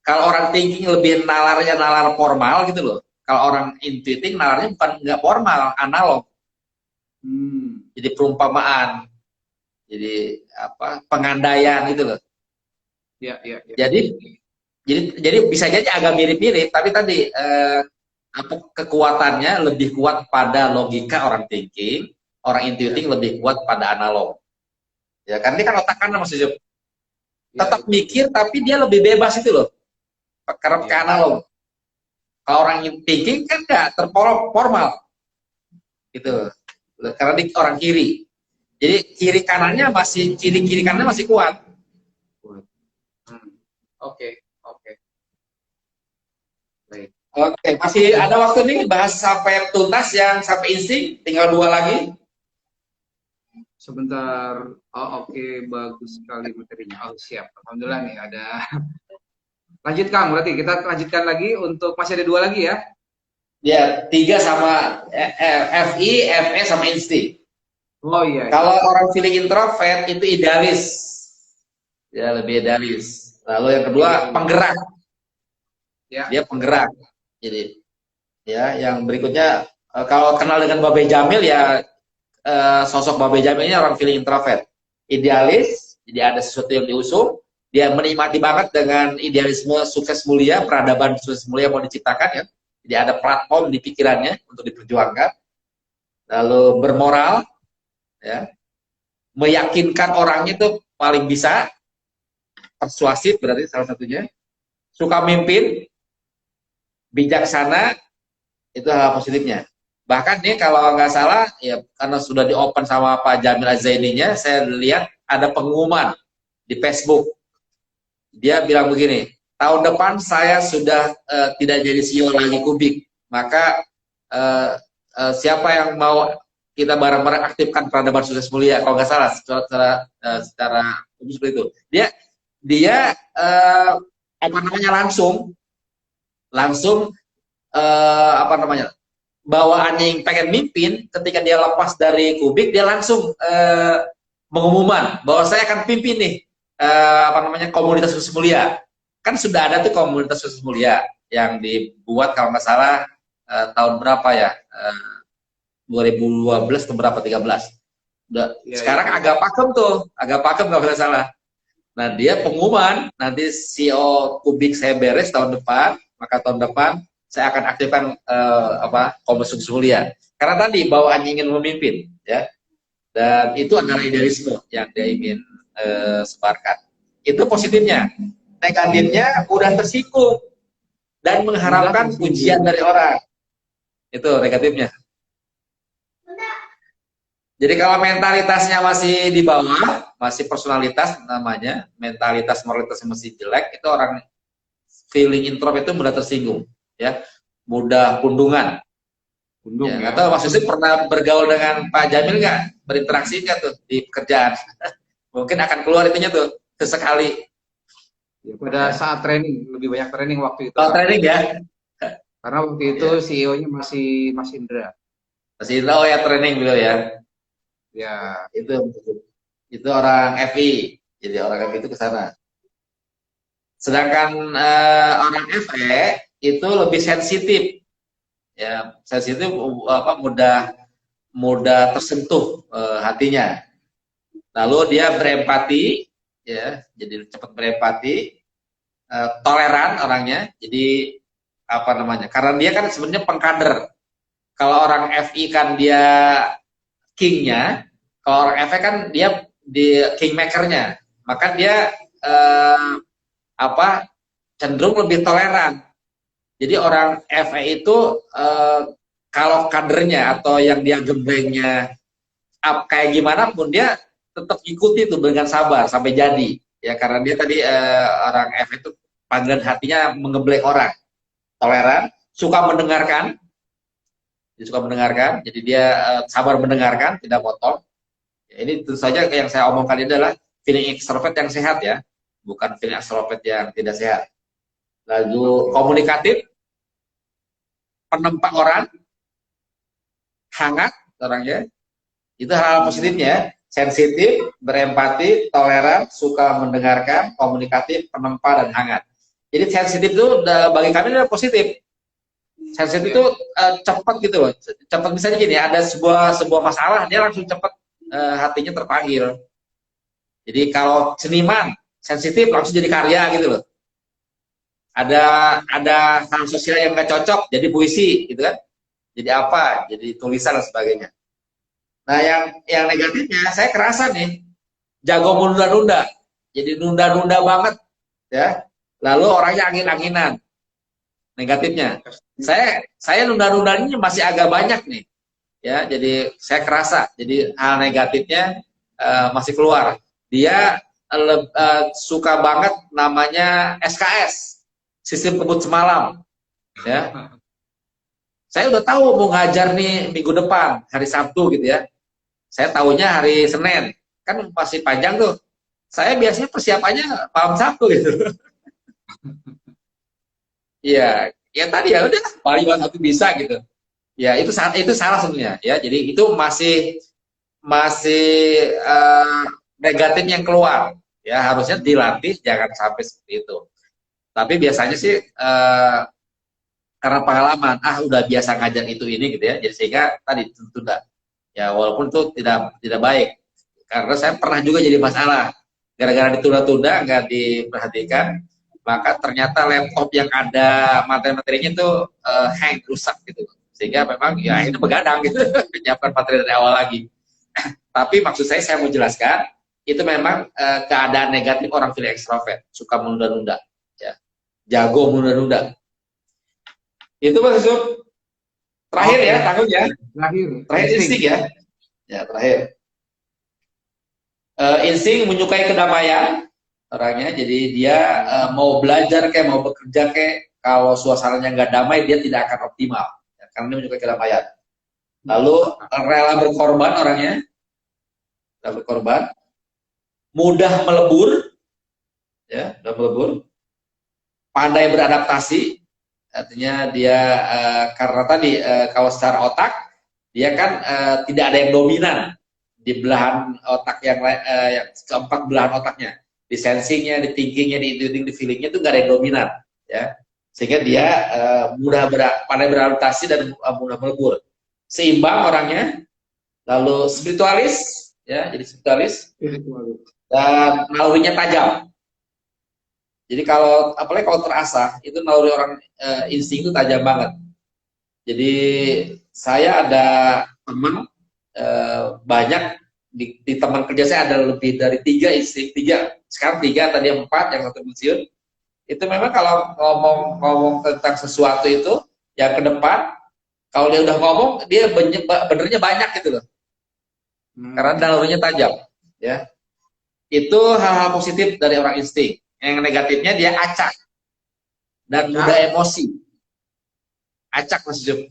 kalau orang thinking lebih nalarnya nalar formal gitu loh. Kalau orang intuiting nalarnya bukan nggak formal, analog. Hmm. Jadi perumpamaan, jadi apa? Pengandaian gitu loh. Ya, ya, ya. Jadi jadi bisa jadi agak mirip-mirip, tapi tadi apa kekuatannya lebih kuat pada logika orang thinking, orang Ya, intuiting lebih kuat pada analog. Ya, karena ini kan otak kanan Mas Yusuf. ya, Tetap betul, betul. mikir tapi dia lebih bebas itu loh. Karena pakai Ya. analog. Kalau orang thinking kan nggak terformal gitu. Karena di orang kiri. Jadi kiri kiri kanannya masih kuat. Hmm. Oke, oke. Baik. Oke, masih ada waktu nih bahas sampai tuntas yang sampai insting, tinggal dua lagi. Sebentar. Oh, oke, bagus sekali materinya. Oh, siap. Alhamdulillah nih ada. Lanjut, Kang. Berarti kita lanjutkan lagi untuk masih ada dua lagi ya. Ya, tiga sama FI, FE sama insting. Oh iya, iya. Kalau orang feeling introvert itu idealis. Ya, lebih idealis. Lalu yang kedua Idealis. penggerak. Ya. Dia penggerak. Jadi ya, yang berikutnya kalau kenal dengan Babe Jamil ya sosok Babe Jamil ini orang feeling introvert. Idealis, jadi ada sesuatu yang diusung, dia menikmati banget dengan idealisme sukses mulia, peradaban sukses mulia mau diciptakan ya. Jadi ada platform di pikirannya untuk diperjuangkan. Lalu bermoral, ya, meyakinkan orangnya itu paling bisa, persuasif berarti salah satunya. Suka mimpin, bijaksana, itu hal positifnya. Bahkan nih kalau nggak salah, ya karena sudah di open sama Pak Jamil Azaininya, saya lihat ada pengumuman di Facebook. Dia bilang begini, tahun depan saya sudah tidak jadi CEO lagi Kubik, maka siapa yang mau kita bareng-bareng aktifkan peradaban sukses mulia, kalau nggak salah secara umum seperti itu. Dia apa namanya langsung apa namanya bawaannya yang pengen mimpin, ketika dia lepas dari Kubik dia langsung mengumumkan bahwa saya akan pimpin nih apa namanya komunitas khusus mulia. Kan sudah ada tuh komunitas khusus mulia yang dibuat kalau nggak salah tahun berapa ya 2012 atau berapa 13. Iya, iya. Sekarang agak pakem kalau nggak salah. Nah dia pengumuman nanti CEO Kubik saya beres tahun depan, maka tahun depan saya akan aktifkan apa komunitas khusus mulia. Karena tadi bawaannya ingin memimpin, ya. Dan itu adalah idealisme yang dia ingin sebarkan. Itu positifnya. Negatifnya mudah tersinggung dan mengharapkan pujian dari orang. Itu negatifnya. Jadi kalau mentalitasnya masih di bawah, masih personalitas namanya, mentalitas moralitasnya masih jelek, itu orang feeling introvert itu mudah tersinggung, ya, mudah pundungan. Ya, atau Mas Yusuf pernah bergaul dengan Pak Jamil nggak? Berinteraksi nggak tuh di pekerjaan? Mungkin akan keluar itunya tuh sesekali. Ya, pada saat training, lebih banyak training waktu itu. Kalau training ya? Karena waktu itu CEO-nya masih Mas Indra. Mas Indra, oh ya training beliau ya. Ya, itu orang FI. Jadi orang FI itu ke sana. Sedangkan orang FE itu lebih sensitif. Ya, sensitif apa mudah tersentuh hatinya. Lalu dia berempati, ya, jadi cepat berempati, toleran orangnya. Jadi apa namanya? Karena dia kan sebenarnya pengkader. Kalau orang FI kan dia kingnya, kalau orang FE kan dia di kingmakernya, maka dia cenderung lebih toleran. Jadi orang FE itu kalau kadernya atau yang dia gemblengnya kayak gimana pun dia tetap ikuti itu dengan sabar sampai jadi, ya, karena dia tadi orang FE itu panggilan hatinya mengembleng orang, toleran, suka mendengarkan, jadi dia sabar mendengarkan, tidak potong. Ya, ini tentu saja yang saya omongkan ini adalah feeling extrovert yang sehat, ya, bukan feeling extrovert yang tidak sehat. Lalu komunikatif, penempa orang, hangat orangnya, itu hal positifnya. Sensitif, berempati, toleran, suka mendengarkan, komunikatif, penempa, dan hangat. Jadi sensitif itu bagi kami adalah positif. Sensitif itu cepat gitu loh. Cepat, misalnya gini, ada sebuah masalah, dia langsung cepat hatinya terpanggil. Jadi kalau seniman sensitif langsung jadi karya gitu loh. Ada hal sosial yang nggak cocok jadi puisi gitu kan, jadi apa, jadi tulisan dan sebagainya. Nah yang negatifnya saya kerasa nih, jago menunda-nunda, jadi nunda-nunda banget, ya, lalu orangnya angin-anginan. Negatifnya saya nunda-nundanya masih agak banyak nih, ya, jadi saya kerasa, jadi hal negatifnya masih keluar. Dia suka banget namanya SKS, sistem kebut semalam, ya. Saya udah tahu mau ngajar nih minggu depan, hari Sabtu gitu ya. Saya tahunya hari Senin, kan masih panjang tuh. Saya biasanya persiapannya malam Sabtu gitu. Iya, ya tadi ya udah paling malam Sabtu bisa gitu. Ya itu salah sebenarnya, ya. Jadi itu masih negatif yang keluar. Ya harusnya dilatih, jangan sampai seperti itu. Tapi biasanya sih karena pengalaman, udah biasa ngajar itu ini gitu ya, jadi sehingga tadi tunda. Ya walaupun itu tidak baik, karena saya pernah juga jadi masalah gara-gara ditunda-tunda, nggak diperhatikan, maka ternyata laptop yang ada materi-materinya itu hang, rusak gitu, sehingga memang ya ini begadang gitu menyiapkan materi dari awal lagi. Tapi maksud saya mau jelaskan, itu memang keadaan negatif orang feeling extrovert, suka menunda-nunda, ya, jago menunda-nunda. Itu Mas Yusuf. Terakhir ya, tanggung ya. Terakhir insting ya. Ya, terakhir. Insting menyukai kedamaian orangnya, jadi dia mau belajar kayak mau bekerja kayak, kalau suasananya nggak damai dia tidak akan optimal, ya, karena dia menyukai kedamaian. Lalu rela berkorban orangnya, mudah melebur, ya, pandai beradaptasi. Artinya dia karena tadi kalau secara otak dia kan tidak ada yang dominan di belahan otak yang keempat belahan otaknya, di sensingnya, di thinkingnya, di intuiting, di feelingnya itu nggak ada yang dominan, ya, sehingga dia pandai beradaptasi dan mudah melebur, seimbang orangnya, lalu spiritualis, ya, jadi spiritualis dan nalurinya tajam. Jadi apalagi kalau terasa, itu naluri orang insting itu tajam banget. Jadi saya ada teman banyak di teman kerja saya ada lebih dari 3, sekarang 3, tadi 4, yang 1 pensiun. Itu memang kalau ngomong tentang sesuatu itu yang ke depan, kalau dia udah ngomong, dia benernya banyak gitu loh. Karena nalurinya tajam, ya. Itu hal-hal positif dari orang insting. Yang negatifnya dia acak dan mudah emosi. Acak Mas Jum.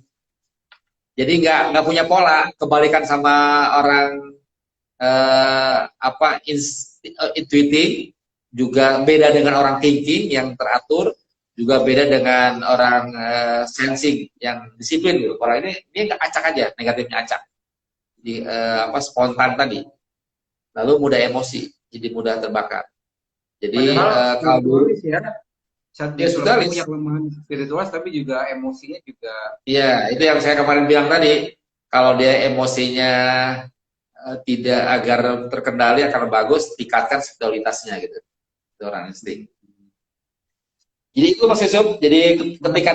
Jadi nggak punya pola, kebalikan sama orang intuitif, juga beda dengan orang thinking yang teratur, juga beda dengan orang sensing yang disiplin gitu. Orang ini dia nggak acak aja, negatifnya acak. Di spontan tadi. Lalu mudah emosi, jadi mudah terbakar. Jadi kalau ya, dia spiritualis punya kelemahan spiritual, tapi juga emosinya juga. Iya, itu yang saya kemarin bilang tadi. Kalau dia emosinya tidak agar terkendali akan bagus, tingkatkan spiritualitasnya gitu. Itu orang insting. Jadi itu Mas Yusuf. Jadi ketika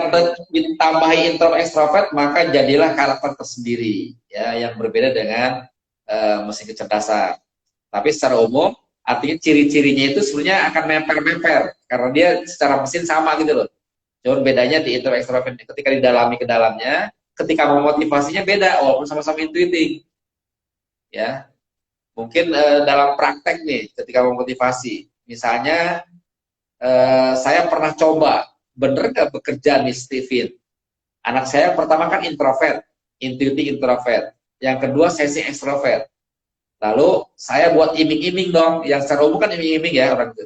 ditambahi introvert extrovert, maka jadilah karakter tersendiri, ya, yang berbeda dengan mesin kecerdasan. Tapi secara umum, artinya ciri-cirinya itu sebenarnya akan memper-memper karena dia secara mesin sama gitu loh. Cuman bedanya di introvert extrovert ketika didalami ke dalamnya, ketika memotivasinya beda, walaupun sama-sama intuitif. Ya, mungkin dalam praktek nih, ketika memotivasi, misalnya saya pernah coba, bener nggak bekerja nih Steven? Anak saya pertama kan introvert, intuitif introvert. Yang kedua sesi extrovert. Lalu saya buat iming-iming dong, yang secara umum kan iming-iming ya orang itu.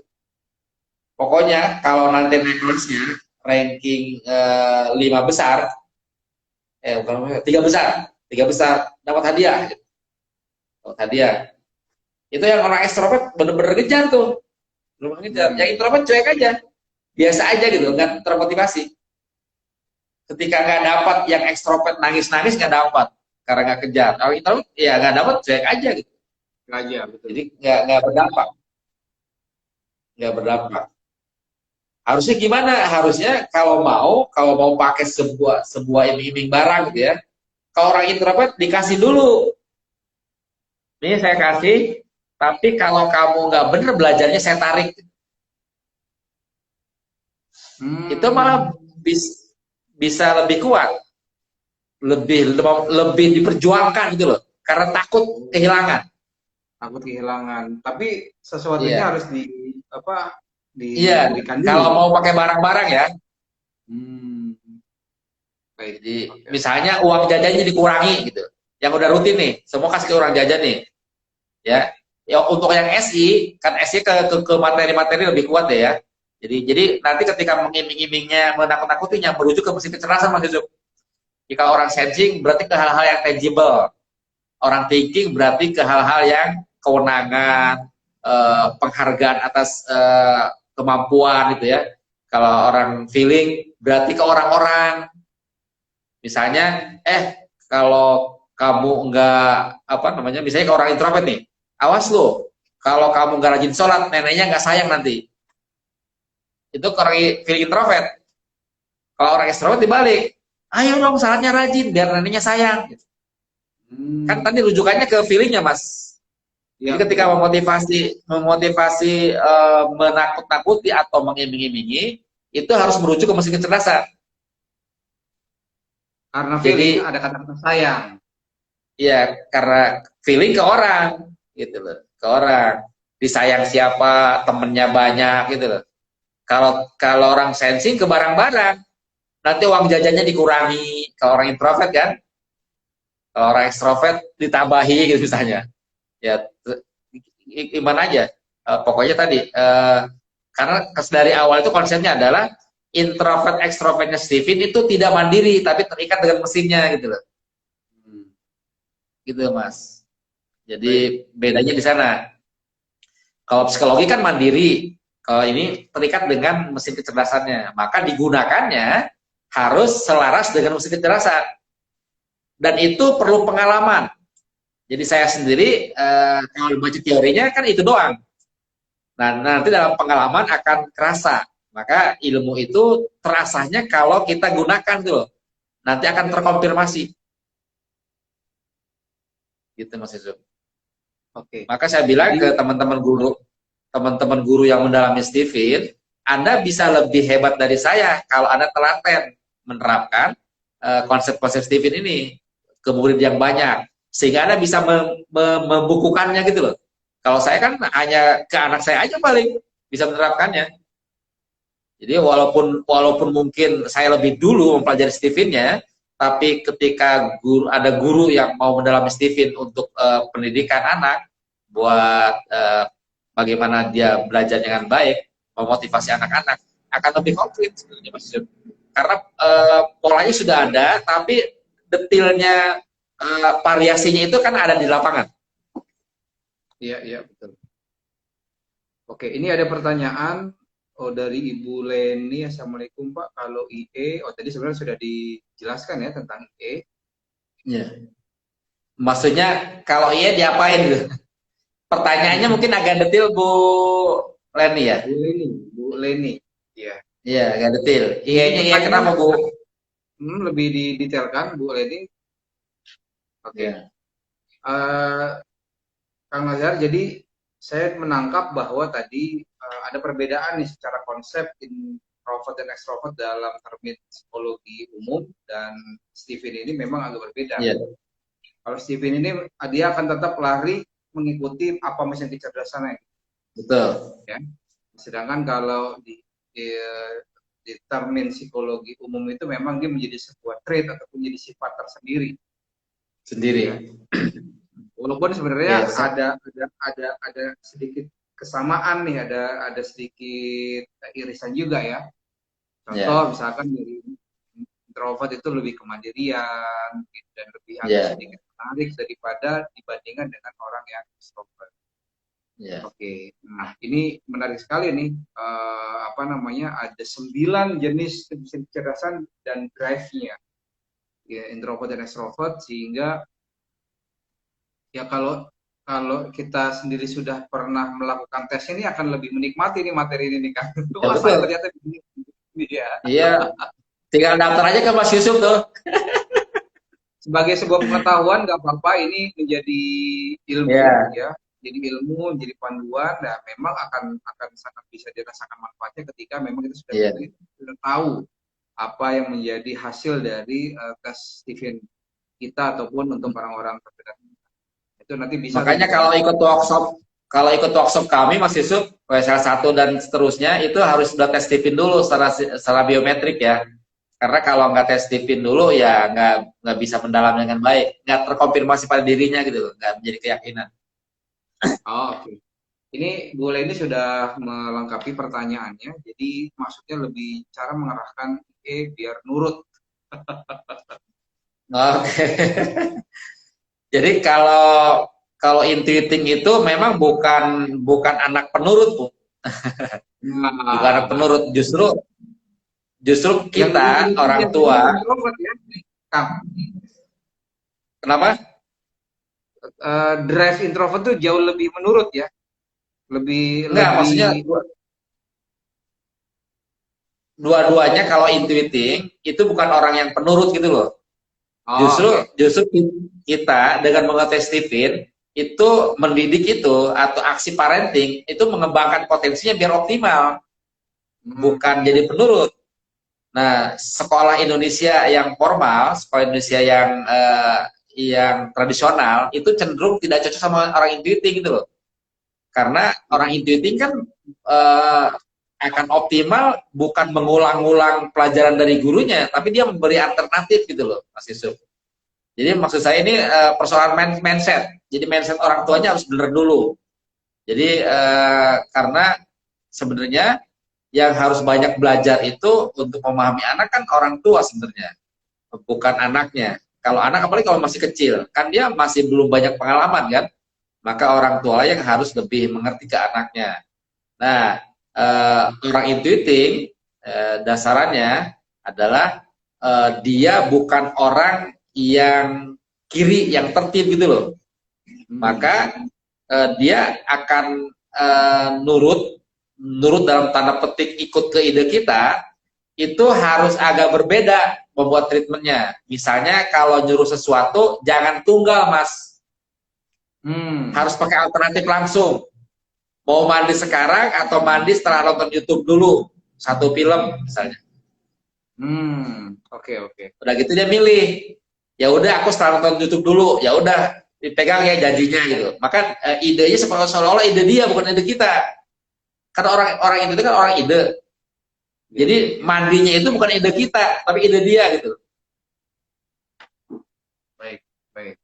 Pokoknya kalau nanti naik kelasnya ranking 5 besar, bukan 3 besar, 3 besar dapat hadiah. Gitu. Dapat hadiah. Itu yang orang extrovert bener-bener ngejar tuh. Bener-bener ngejar. Yang introvert cuek aja. Biasa aja gitu, nggak termotivasi. Ketika nggak dapat yang ekstrovert nangis-nangis nggak dapat karena nggak kejar. Kalau introvert ya nggak dapat cuek aja gitu. Aja, betul. Jadi nggak berdampak. Nggak berdampak. Harusnya gimana? Harusnya kalau mau pakai sebuah iming-iming barang gitu ya. Kalau orang introvert dikasih dulu. Ini saya kasih, tapi kalau kamu nggak bener belajarnya saya tarik. Itu malah bisa lebih kuat, lebih diperjuangkan gitu loh, karena takut kehilangan. Tapi sesuatunya harus diberikan dulu. Kalau mau pakai barang-barang ya. Jadi misalnya uang jajannya dikurangi gitu. Yang udah rutin nih, semua kasih ke orang jajan nih. Ya untuk yang SI kan SI ke materi-materi lebih kuat ya. Jadi nanti ketika mengiming-imingnya, menakut-nakutinya, merujuk ke mesin kecerdasan Mas Yusuf. Jika orang sensing berarti ke hal-hal yang tangible, orang thinking berarti ke hal-hal yang kewenangan, penghargaan atas kemampuan gitu ya. Kalau orang feeling berarti ke orang-orang. Misalnya, kalau kamu enggak misalnya ke orang introvert nih, awas lo, kalau kamu enggak rajin sholat, neneknya enggak sayang nanti. Itu orang feeling introvert. Kalau orang extrovert dibalik, ayo dong sholatnya rajin biar neneknya sayang. Kan tadi rujukannya ke feelingnya Mas. Jadi ketika memotivasi menakut-nakuti atau mengiming-imingi, itu harus merujuk ke mesin kecerdasan. Karena feeling ada kata-kata sayang. Iya, karena feeling ke orang gitu loh, ke orang. Disayang siapa, temennya banyak gitu loh. Kalau orang sensing ke barang-barang, nanti uang jajannya dikurangi. Kalau orang introvert kan, kalau orang extrovert ditambahi gitu misalnya. Ya gimana aja. Pokoknya tadi karena dari awal itu konsepnya adalah introvert extrovertnya Steven itu tidak mandiri tapi terikat dengan mesinnya gitu loh. Gitu Mas. Jadi bedanya di sana. Kalau psikologi kan mandiri, kalau ini terikat dengan mesin kecerdasannya, maka digunakannya harus selaras dengan mesin kecerdasan. Dan itu perlu pengalaman. Jadi saya sendiri kalau baca teorinya kan itu doang. Nah nanti dalam pengalaman akan kerasa. Maka ilmu itu terasanya kalau kita gunakan tuh, nanti akan terkonfirmasi. Gitu Mas Yusuf. Oke. Maka saya bilang Jadi ke teman-teman guru yang mendalami Stephen, Anda bisa lebih hebat dari saya kalau Anda telaten menerapkan konsep-konsep Stephen ini ke murid yang banyak, sehingga Anda bisa membukukannya gitu loh. Kalau saya kan hanya ke anak saya aja paling bisa menerapkannya. Jadi walaupun mungkin saya lebih dulu mempelajari Stephen-nya, tapi ketika ada guru yang mau mendalami Stephen untuk pendidikan anak, buat bagaimana dia belajar dengan baik, memotivasi anak-anak, akan lebih konkret sebenarnya Mas Yusuf. Karena polanya sudah ada, tapi detailnya, variasinya itu kan ada di lapangan. iya, iya, betul. Oke, ini ada pertanyaan dari Ibu Leni. Assalamualaikum Pak. Kalau IE, tadi sebenarnya sudah dijelaskan ya tentang IE. Iya. Maksudnya kalau iya diapain gitu? Pertanyaannya mungkin agak detail Bu Leni ya? Bu Leni. Iya. Iya, agak detail. Mungkin Iya-nya iya pertanyaan kenapa Bu? lebih didetailkan Bu Leni. Oke. Iya. Kang Nazar, jadi saya menangkap bahwa tadi ada perbedaan nih secara konsep introvert dan extrovert dalam termin psikologi umum, dan Stephen ini memang agak berbeda. Iya. Kalau Stephen ini dia akan tetap lari mengikuti apa mesin kecerdasannya. Betul. Ya. Sedangkan kalau di termin psikologi umum itu memang dia menjadi sebuah trait ataupun menjadi sifat tersendiri. Sendiri. Ya. Walaupun sebenarnya Yes. ada sedikit kesamaan nih, ada sedikit irisan juga ya. Contoh misalkan dari introvert itu lebih kemandirian gitu, dan lebih agak sedikit menarik dibandingkan dengan orang yang extrovert. Oke, nah ini menarik sekali nih, ada 9 jenis kecerdasan dan drive-nya, ya, introvert dan extrovert, sehingga ya kalau kita sendiri sudah pernah melakukan tes ini akan lebih menikmati nih materi ini kan. Ya, betul. Ternyata begini ya. Iya. Tinggal daftar aja ke Mas Yusuf tuh. Sebagai sebuah pengetahuan nggak apa-apa, ini menjadi ilmu ya. Jadi ilmu, menjadi panduan, dan memang akan sangat bisa dirasakan manfaatnya ketika memang kita sudah tahu apa yang menjadi hasil dari tes Stephen kita ataupun untuk orang-orang terdekat. Itu nanti bisa. Makanya kalau ikut workshop kami Mas Yusuf, WSL 1 dan seterusnya, itu harus sudah tes Stephen dulu secara biometrik ya. Karena kalau nggak tes Stephen dulu ya nggak bisa mendalam dengan baik, nggak terkonfirmasi pada dirinya gitu, nggak menjadi keyakinan. Oke. Ini Bu Leni sudah melengkapi pertanyaannya, jadi maksudnya lebih cara mengarahkan biar nurut. Oke. Jadi kalau intuiting itu memang bukan anak penurut, Bu. Bukan anak penurut, justru kita orang tua. Ya, kenapa? Drive introvert tuh jauh lebih menurut ya, maksudnya dua-duanya kalau intuiting itu bukan orang yang penurut gitu loh. Justru kita dengan mengetes Stephen itu mendidik itu atau aksi parenting itu mengembangkan potensinya biar optimal, bukan jadi penurut. Nah, sekolah Indonesia yang formal, sekolah Indonesia yang tradisional itu cenderung tidak cocok sama orang intuiting gitu loh. Karena orang intuiting kan akan optimal bukan mengulang-ulang pelajaran dari gurunya, tapi dia memberi alternatif gitu loh, Mas Yusuf. Jadi maksud saya ini persoalan mindset. Jadi mindset orang tuanya harus benar dulu. Jadi karena sebenarnya yang harus banyak belajar itu untuk memahami anak kan orang tua sebenarnya, bukan anaknya. Kalau anak, apalagi kalau masih kecil, kan dia masih belum banyak pengalaman kan, maka orang tua yang harus lebih mengerti ke anaknya. Nah, orang intuiting dasarannya adalah dia bukan orang yang kiri, yang tertib gitu loh. Maka dia akan nurut dalam tanda petik ikut ke ide kita, itu harus agak berbeda membuat treatmentnya. Misalnya kalau nyuruh sesuatu jangan tunggal Mas, Harus pakai alternatif langsung. Mau mandi sekarang atau mandi setelah nonton YouTube dulu satu film misalnya. Oke, oke. Udah gitu dia milih. Ya udah aku setelah nonton YouTube dulu. Ya udah dipegang ya janjinya gitu. Maka idenya seolah-olah ide dia bukan ide kita. Karena orang itu kan orang ide. Jadi mandinya itu bukan ide kita, tapi ide dia gitu. Baik, baik.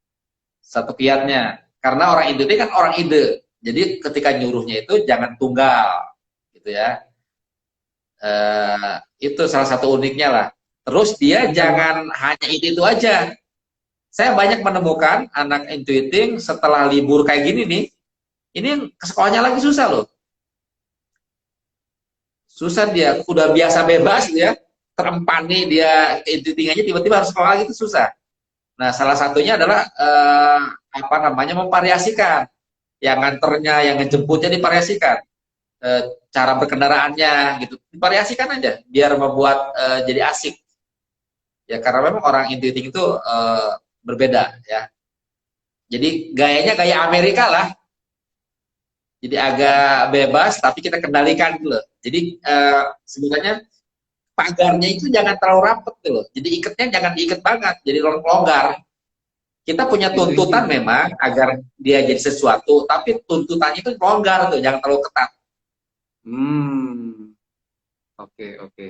Satu kiatnya. Karena orang ide kan orang ide. Jadi ketika nyuruhnya itu jangan tunggal, gitu ya. Itu salah satu uniknya lah. Terus dia jangan hanya itu aja. Saya banyak menemukan anak intuiting setelah libur kayak gini nih, ini ke sekolahnya lagi susah loh. Susah dia, udah biasa bebas dia, terempani dia intuiting aja tiba-tiba harus sekolah lagi itu susah. Nah, salah satunya adalah memvariasikan. Yang nganternya, yang ngejemputnya divariasikan. Cara berkendaraannya gitu. Divariasikan aja biar membuat jadi asik. Ya karena memang orang intuiting itu berbeda ya. Jadi gayanya gaya Amerika lah. Jadi agak bebas tapi kita kendalikan gitu loh. Jadi sebenarnya pagarnya itu jangan terlalu rapat gitu loh. Jadi ikatnya jangan diikat banget, jadi longgar. Kita punya tuntutan memang agar dia jadi sesuatu, tapi tuntutannya itu longgar tuh, jangan terlalu ketat. Oke, oke.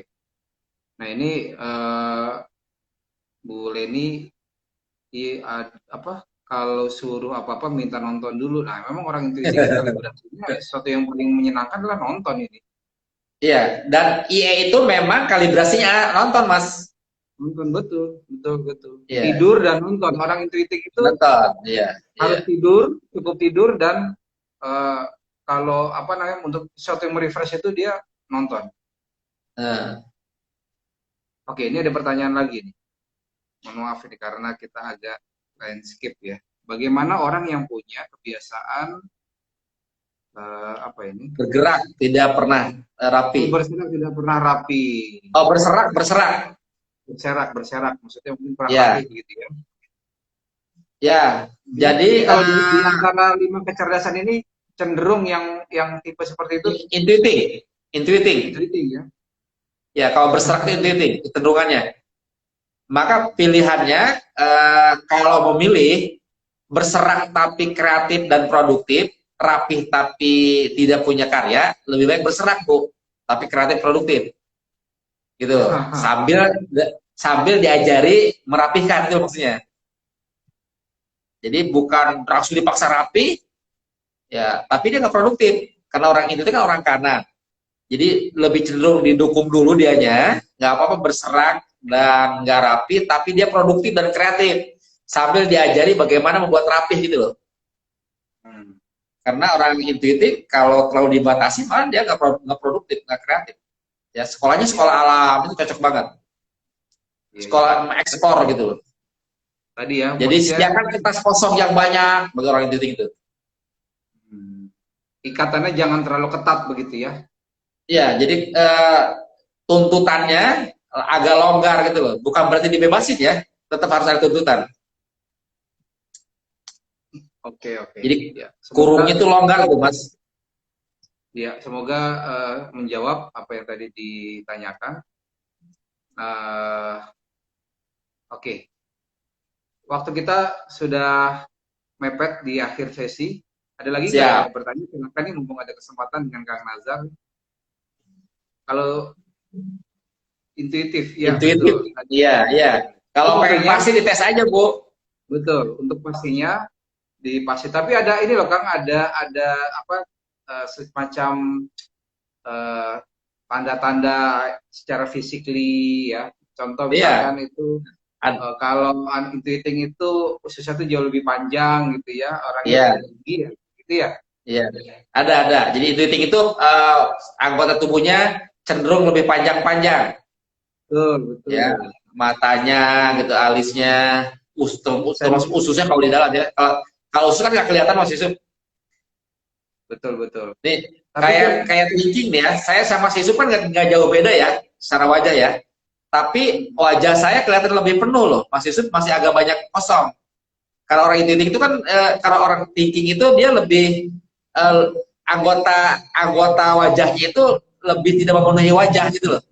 Nah ini Bu Leni kalau suruh apa-apa minta nonton dulu. Nah memang orang intuisi kalibrasinya sesuatu yang paling menyenangkan adalah nonton ini. Iya, dan IE itu memang kalibrasinya nonton, Mas. Nonton, betul, betul, betul. Yeah. Tidur dan nonton. Orang intuitif itu nonton, yeah. harus tidur, cukup tidur, dan kalau untuk sesuatu yang merefresh itu dia nonton. Oke, ini ada pertanyaan lagi nih. Mohon maaf ini karena kita agak skip ya. Bagaimana orang yang punya kebiasaan bergerak tidak pernah rapi. Berserak tidak pernah rapi. Oh, berserak. Berserak, maksudnya mungkin kurang rapi gitu ya. Ya, jadi kalau di antara 5 kecerdasan ini cenderung yang tipe seperti itu intuiting ya. Ya, kalau berserak itu intuiting kecenderungannya. Maka pilihannya kalau memilih berserak tapi kreatif dan produktif, rapih tapi tidak punya karya, lebih baik berserak, Bu, tapi kreatif produktif. Gitu. Sambil diajari merapihkan itu maksudnya. Jadi bukan langsung dipaksa rapi, ya, tapi dia nggak produktif. Karena orang itu kan orang kanan. Jadi lebih cenderung didukung dulu dianya, nggak apa-apa berserak dan nggak rapi, tapi dia produktif dan kreatif. Sambil diajari bagaimana membuat rapih gitu loh. Karena orang intuitif kalau terlalu dibatasi malah dia nggak produktif, nggak kreatif. Ya sekolahnya sekolah alam itu cocok banget. Sekolah ekspor gitu loh. Tadi ya. Jadi sediakan kertas kosong yang banyak bagi orang intuitif itu. Ikatannya jangan terlalu ketat begitu ya. Iya, jadi tuntutannya agak longgar gitu loh. Bukan berarti dibebasin ya, tetap harus ada tuntutan. Oke. Jadi ya, kurungnya itu longgar tuh, Mas. Ya, semoga menjawab apa yang tadi ditanyakan. Oke. Waktu kita sudah mepet di akhir sesi. Ada lagi nggak pertanyaan? Silakan nih, mumpung ada kesempatan dengan Kang Nazar. Kalau intuitif, ya. Intuitif, iya. Kalau pengen pasti dites aja, Bu. Betul. Untuk pastinya dipasti. Tapi ada ini loh, Kang. Ada semacam tanda-tanda secara fisikly ya. Contoh misalkan itu kalau intuiting itu ususnya itu jauh lebih panjang gitu ya, orangnya tinggi ya, gitu ya. Iya, ada. Jadi intuiting itu anggota tubuhnya cenderung lebih panjang-panjang. Betul. Ya, matanya gitu, alisnya, termasuk ususnya kalau di dalam ya. Kalau usus kan nggak kelihatan Mas Yusuf. Betul. Nih, kayak thinking nih ya. Saya sama si Yusuf kan nggak jauh beda ya, secara wajah ya. Tapi wajah saya kelihatan lebih penuh loh. Mas Yusuf masih agak banyak kosong. Kalau orang thinking itu kan kalau orang thinking itu dia lebih eh, anggota wajahnya itu lebih tidak memenuhi wajah gitu loh.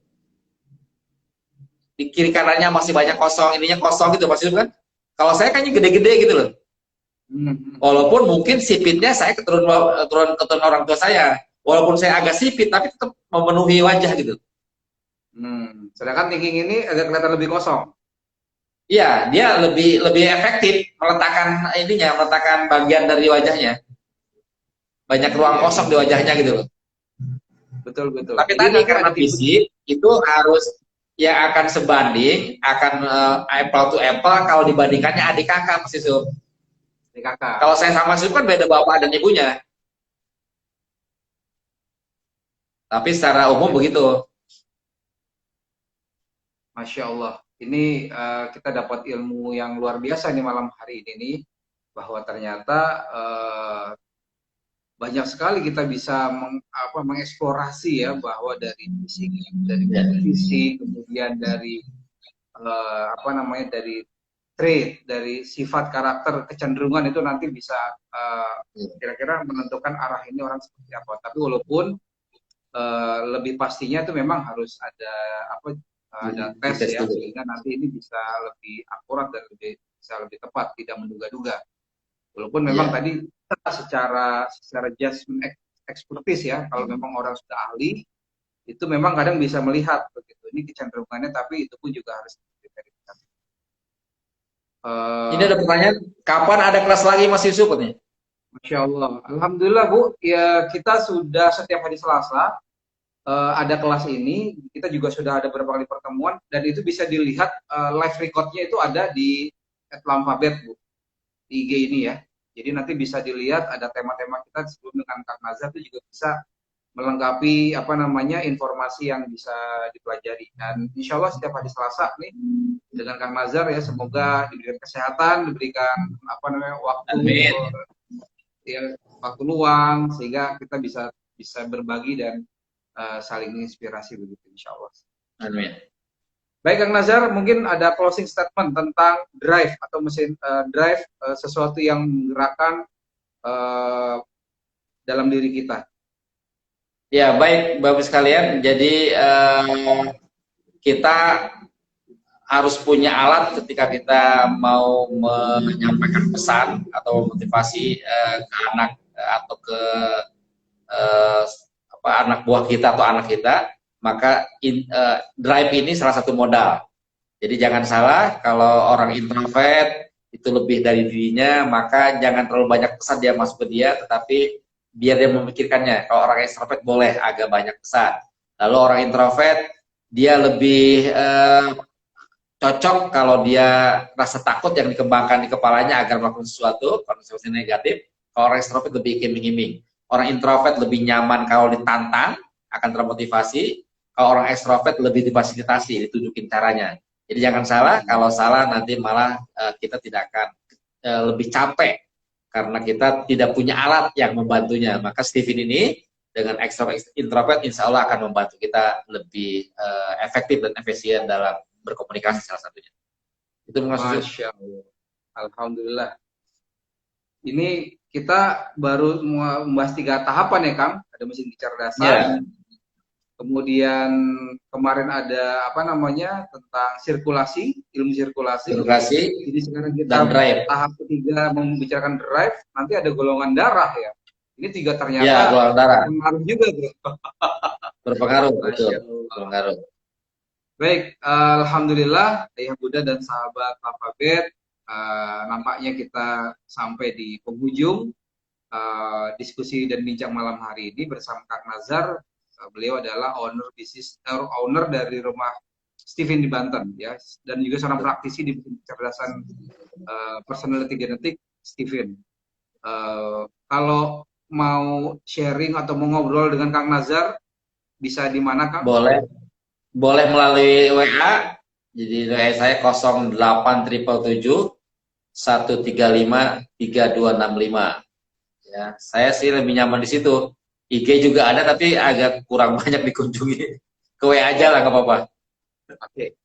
Di kiri kanannya masih banyak kosong, ininya kosong gitu maksudnya kan. Kalau saya kayaknya gede-gede gitu loh. Walaupun mungkin sipitnya saya keturunan orang tua saya. Walaupun saya agak sipit tapi tetap memenuhi wajah gitu. Sedangkan thinking ini agak kelihatan lebih kosong. Iya, dia lebih efektif meletakkan bagian dari wajahnya. Banyak ruang kosong di wajahnya gitu loh. Betul betul. Tapi Jadi tadi karena fisik itu harus ya akan sebanding, akan apple to apple kalau dibandingkannya adik kakak Mas Yusuf. adik kakak. Kalau saya sama Yusuf kan beda bapak dan ibunya. Tapi secara umum begitu. Masya Allah. Ini kita dapat ilmu yang luar biasa nih malam hari ini nih, bahwa ternyata banyak sekali kita bisa mengeksplorasi ya, bahwa dari fisik, kemudian dari dari trait, dari sifat karakter, kecenderungan itu nanti bisa kira-kira menentukan arah ini orang seperti apa. Tapi walaupun lebih pastinya itu memang harus ada tes ya, sehingga nanti ini bisa lebih akurat dan bisa lebih tepat, tidak menduga-duga. Walaupun memang tadi secara judgment expertise ya, kalau memang orang sudah ahli, itu memang kadang bisa melihat begitu ini kecenderungannya, tapi itu pun juga harus diverifikasi. Ini ada pertanyaan, kapan ada kelas lagi Mas Yusuf nih? Masya Allah, alhamdulillah Bu, ya kita sudah setiap hari Selasa ada kelas ini, kita juga sudah ada beberapa kali pertemuan, dan itu bisa dilihat live recordnya itu ada di @lampabet Bu, di IG ini ya. Jadi nanti bisa dilihat ada tema-tema kita sebelum dengan Kang Nazar, itu juga bisa melengkapi informasi yang bisa dipelajari. Dan insya Allah setiap hari Selasa nih dengan Kang Nazar ya, semoga diberikan kesehatan, diberikan waktu waktu luang, sehingga kita bisa berbagi dan saling menginspirasi begitu, insya Allah. Amin. Baik Kang Nazar, mungkin ada closing statement tentang drive atau mesin drive, sesuatu yang menggerakkan dalam diri kita. Ya baik Bapak sekalian, jadi kita harus punya alat ketika kita mau menyampaikan pesan atau motivasi ke anak atau ke anak buah kita atau anak kita, maka drive ini salah satu modal. Jadi jangan salah, kalau orang introvert itu lebih dari dirinya, maka jangan terlalu banyak pesan dia masuk ke dia, tetapi biar dia memikirkannya. Kalau orang extrovert boleh agak banyak pesan. Lalu orang introvert dia lebih cocok kalau dia rasa takut yang dikembangkan di kepalanya agar melakukan sesuatu, konsekuensi negatif. Kalau orang extrovert lebih iming-iming. Orang introvert lebih nyaman kalau ditantang, akan termotivasi. Kalau orang ekstrovert lebih difasilitasi, ditunjukin caranya. Jadi jangan salah, kalau salah nanti malah kita tidak akan lebih capek karena kita tidak punya alat yang membantunya. Maka Steven ini dengan ekstrovert introvert insya Allah akan membantu kita lebih efektif dan efisien dalam berkomunikasi salah satunya. Itu Masya Allah. Alhamdulillah. Ini kita baru membahas 3 tahapan ya Kang. Ada mesin kecerdasan, kemudian kemarin ada tentang sirkulasi, ilmu sirkulasi. Jadi sekarang kita tahap ketiga membicarakan drive, nanti ada golongan darah ya. Ini 3 ternyata golongan darah berpengaruh juga bro. Berpengaruh, betul. Berpengaruh. Baik, alhamdulillah Ayah Bunda dan sahabat Lampabet, nampaknya kita sampai di penghujung diskusi dan bincang malam hari ini bersama Kang Nazar. Beliau adalah owner dari rumah Steven di Banten ya, dan juga seorang praktisi di kecerdasan personality genetik Steven. Kalau mau sharing atau mau ngobrol dengan Kang Nazar, bisa di mana Kang? Boleh melalui WA. Jadi WA saya 08777 135 3265. Ya, saya sih lebih nyaman di situ. IG juga ada tapi agak kurang banyak dikunjungi. Ke WA aja lah, nggak apa-apa. Oke.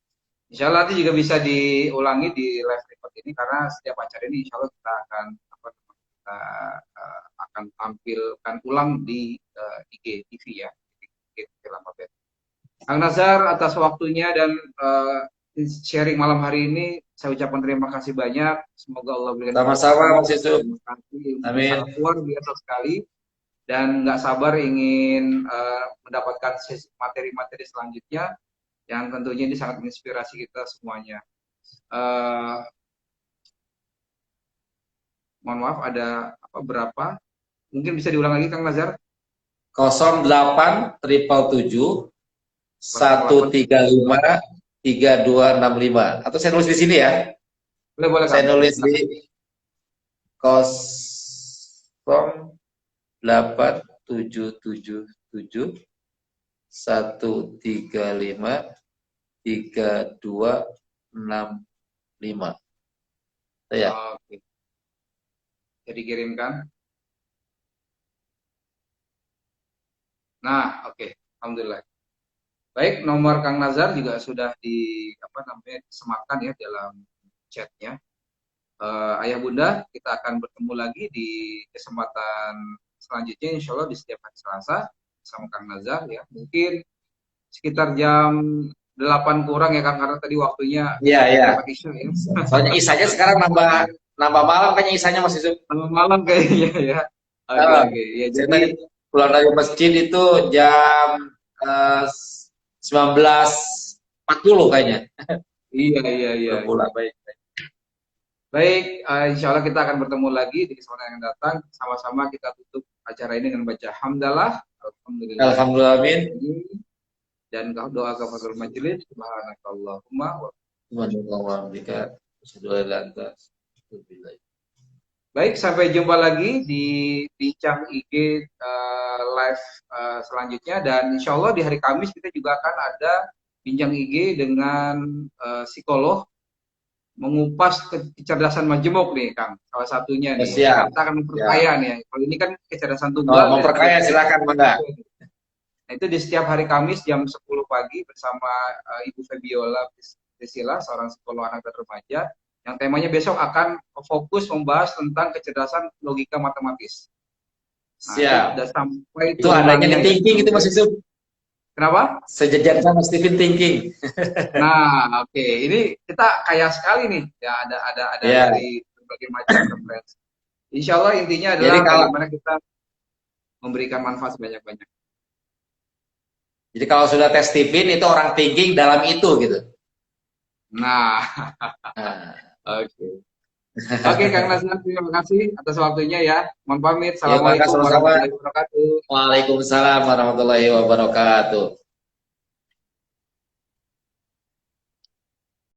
Insya Allah nanti juga bisa diulangi di live report ini karena setiap acara ini insya Allah kita akan kita akan tampilkan ulang di IG TV ya, IG Film Update. Kang Nazar atas waktunya dan sharing malam hari ini saya ucapkan terima kasih banyak. Semoga Allah berikan Sama-sama Mas Yusuf. terima kasih. Amin. Sangat luar biasa sekali dan nggak sabar ingin mendapatkan materi-materi selanjutnya yang tentunya ini sangat menginspirasi kita semuanya. Mohon maaf ada berapa? Mungkin bisa diulang lagi Kang Nazar? 08 777 135 3265 atau saya nulis di sini ya. Boleh saya Kang. Nulis di 08 777 135 3265. Ya. Oke. Jadi kirimkan. Nah, oke. Alhamdulillah. Baik, nomor Kang Nazar juga sudah disematkan ya dalam chatnya. Ayah Bunda, kita akan bertemu lagi di kesempatan selanjutnya, insya Allah di setiap hari Selasa sama Kang Nazar ya. Mungkin sekitar jam 8 kurang ya Kang, karena tadi waktunya Iya. Isu, ya. Soalnya isanya sekarang nambah malam kayaknya isanya Mas Yusuf. Nambah malam kayaknya ya. Oke. Ya, jadi pulang dari masjid itu jam 19.40 kayaknya. Iya. Baik, insya Allah kita akan bertemu lagi di kesempatan yang datang. Sama-sama kita tutup acara ini dengan baca hamdalah, alhamdulillah, amin. Dan doa kafaratul majelis, subhanakallahumma wa bihamdika. Baik, sampai jumpa lagi di bincang IG live selanjutnya, dan insya Allah di hari Kamis kita juga akan ada bincang IG dengan psikolog mengupas kecerdasan majemuk nih Kang, salah satunya nih. Siap. Kita akan memperkaya nih. Kalau ini kan kecerdasan tunggal. Memperkaya silakan Bunda. Nah, itu di setiap hari Kamis jam 10 pagi bersama Ibu Febiola Priscilla, seorang psikolog anak dan remaja, yang temanya besok akan fokus membahas tentang kecerdasan logika matematis. Nah, siap. Sudah sampai itu adanya thinking itu Mas Yusuf. Kenapa? Sejajar sama Stephen Thinking. Nah, oke. Ini kita kaya sekali nih. Ya, ada dari berbagai macam referensi. Insya Allah intinya adalah bagaimana kita memberikan manfaat sebanyak-banyak. Jadi kalau sudah tes Stephen itu orang thinking dalam itu gitu. Nah. Oke. Oke, Kang Nazar, terima kasih atas waktunya ya. Mohon pamit. Assalamualaikum warahmatullahi wabarakatuh. Waalaikumsalam warahmatullahi wabarakatuh.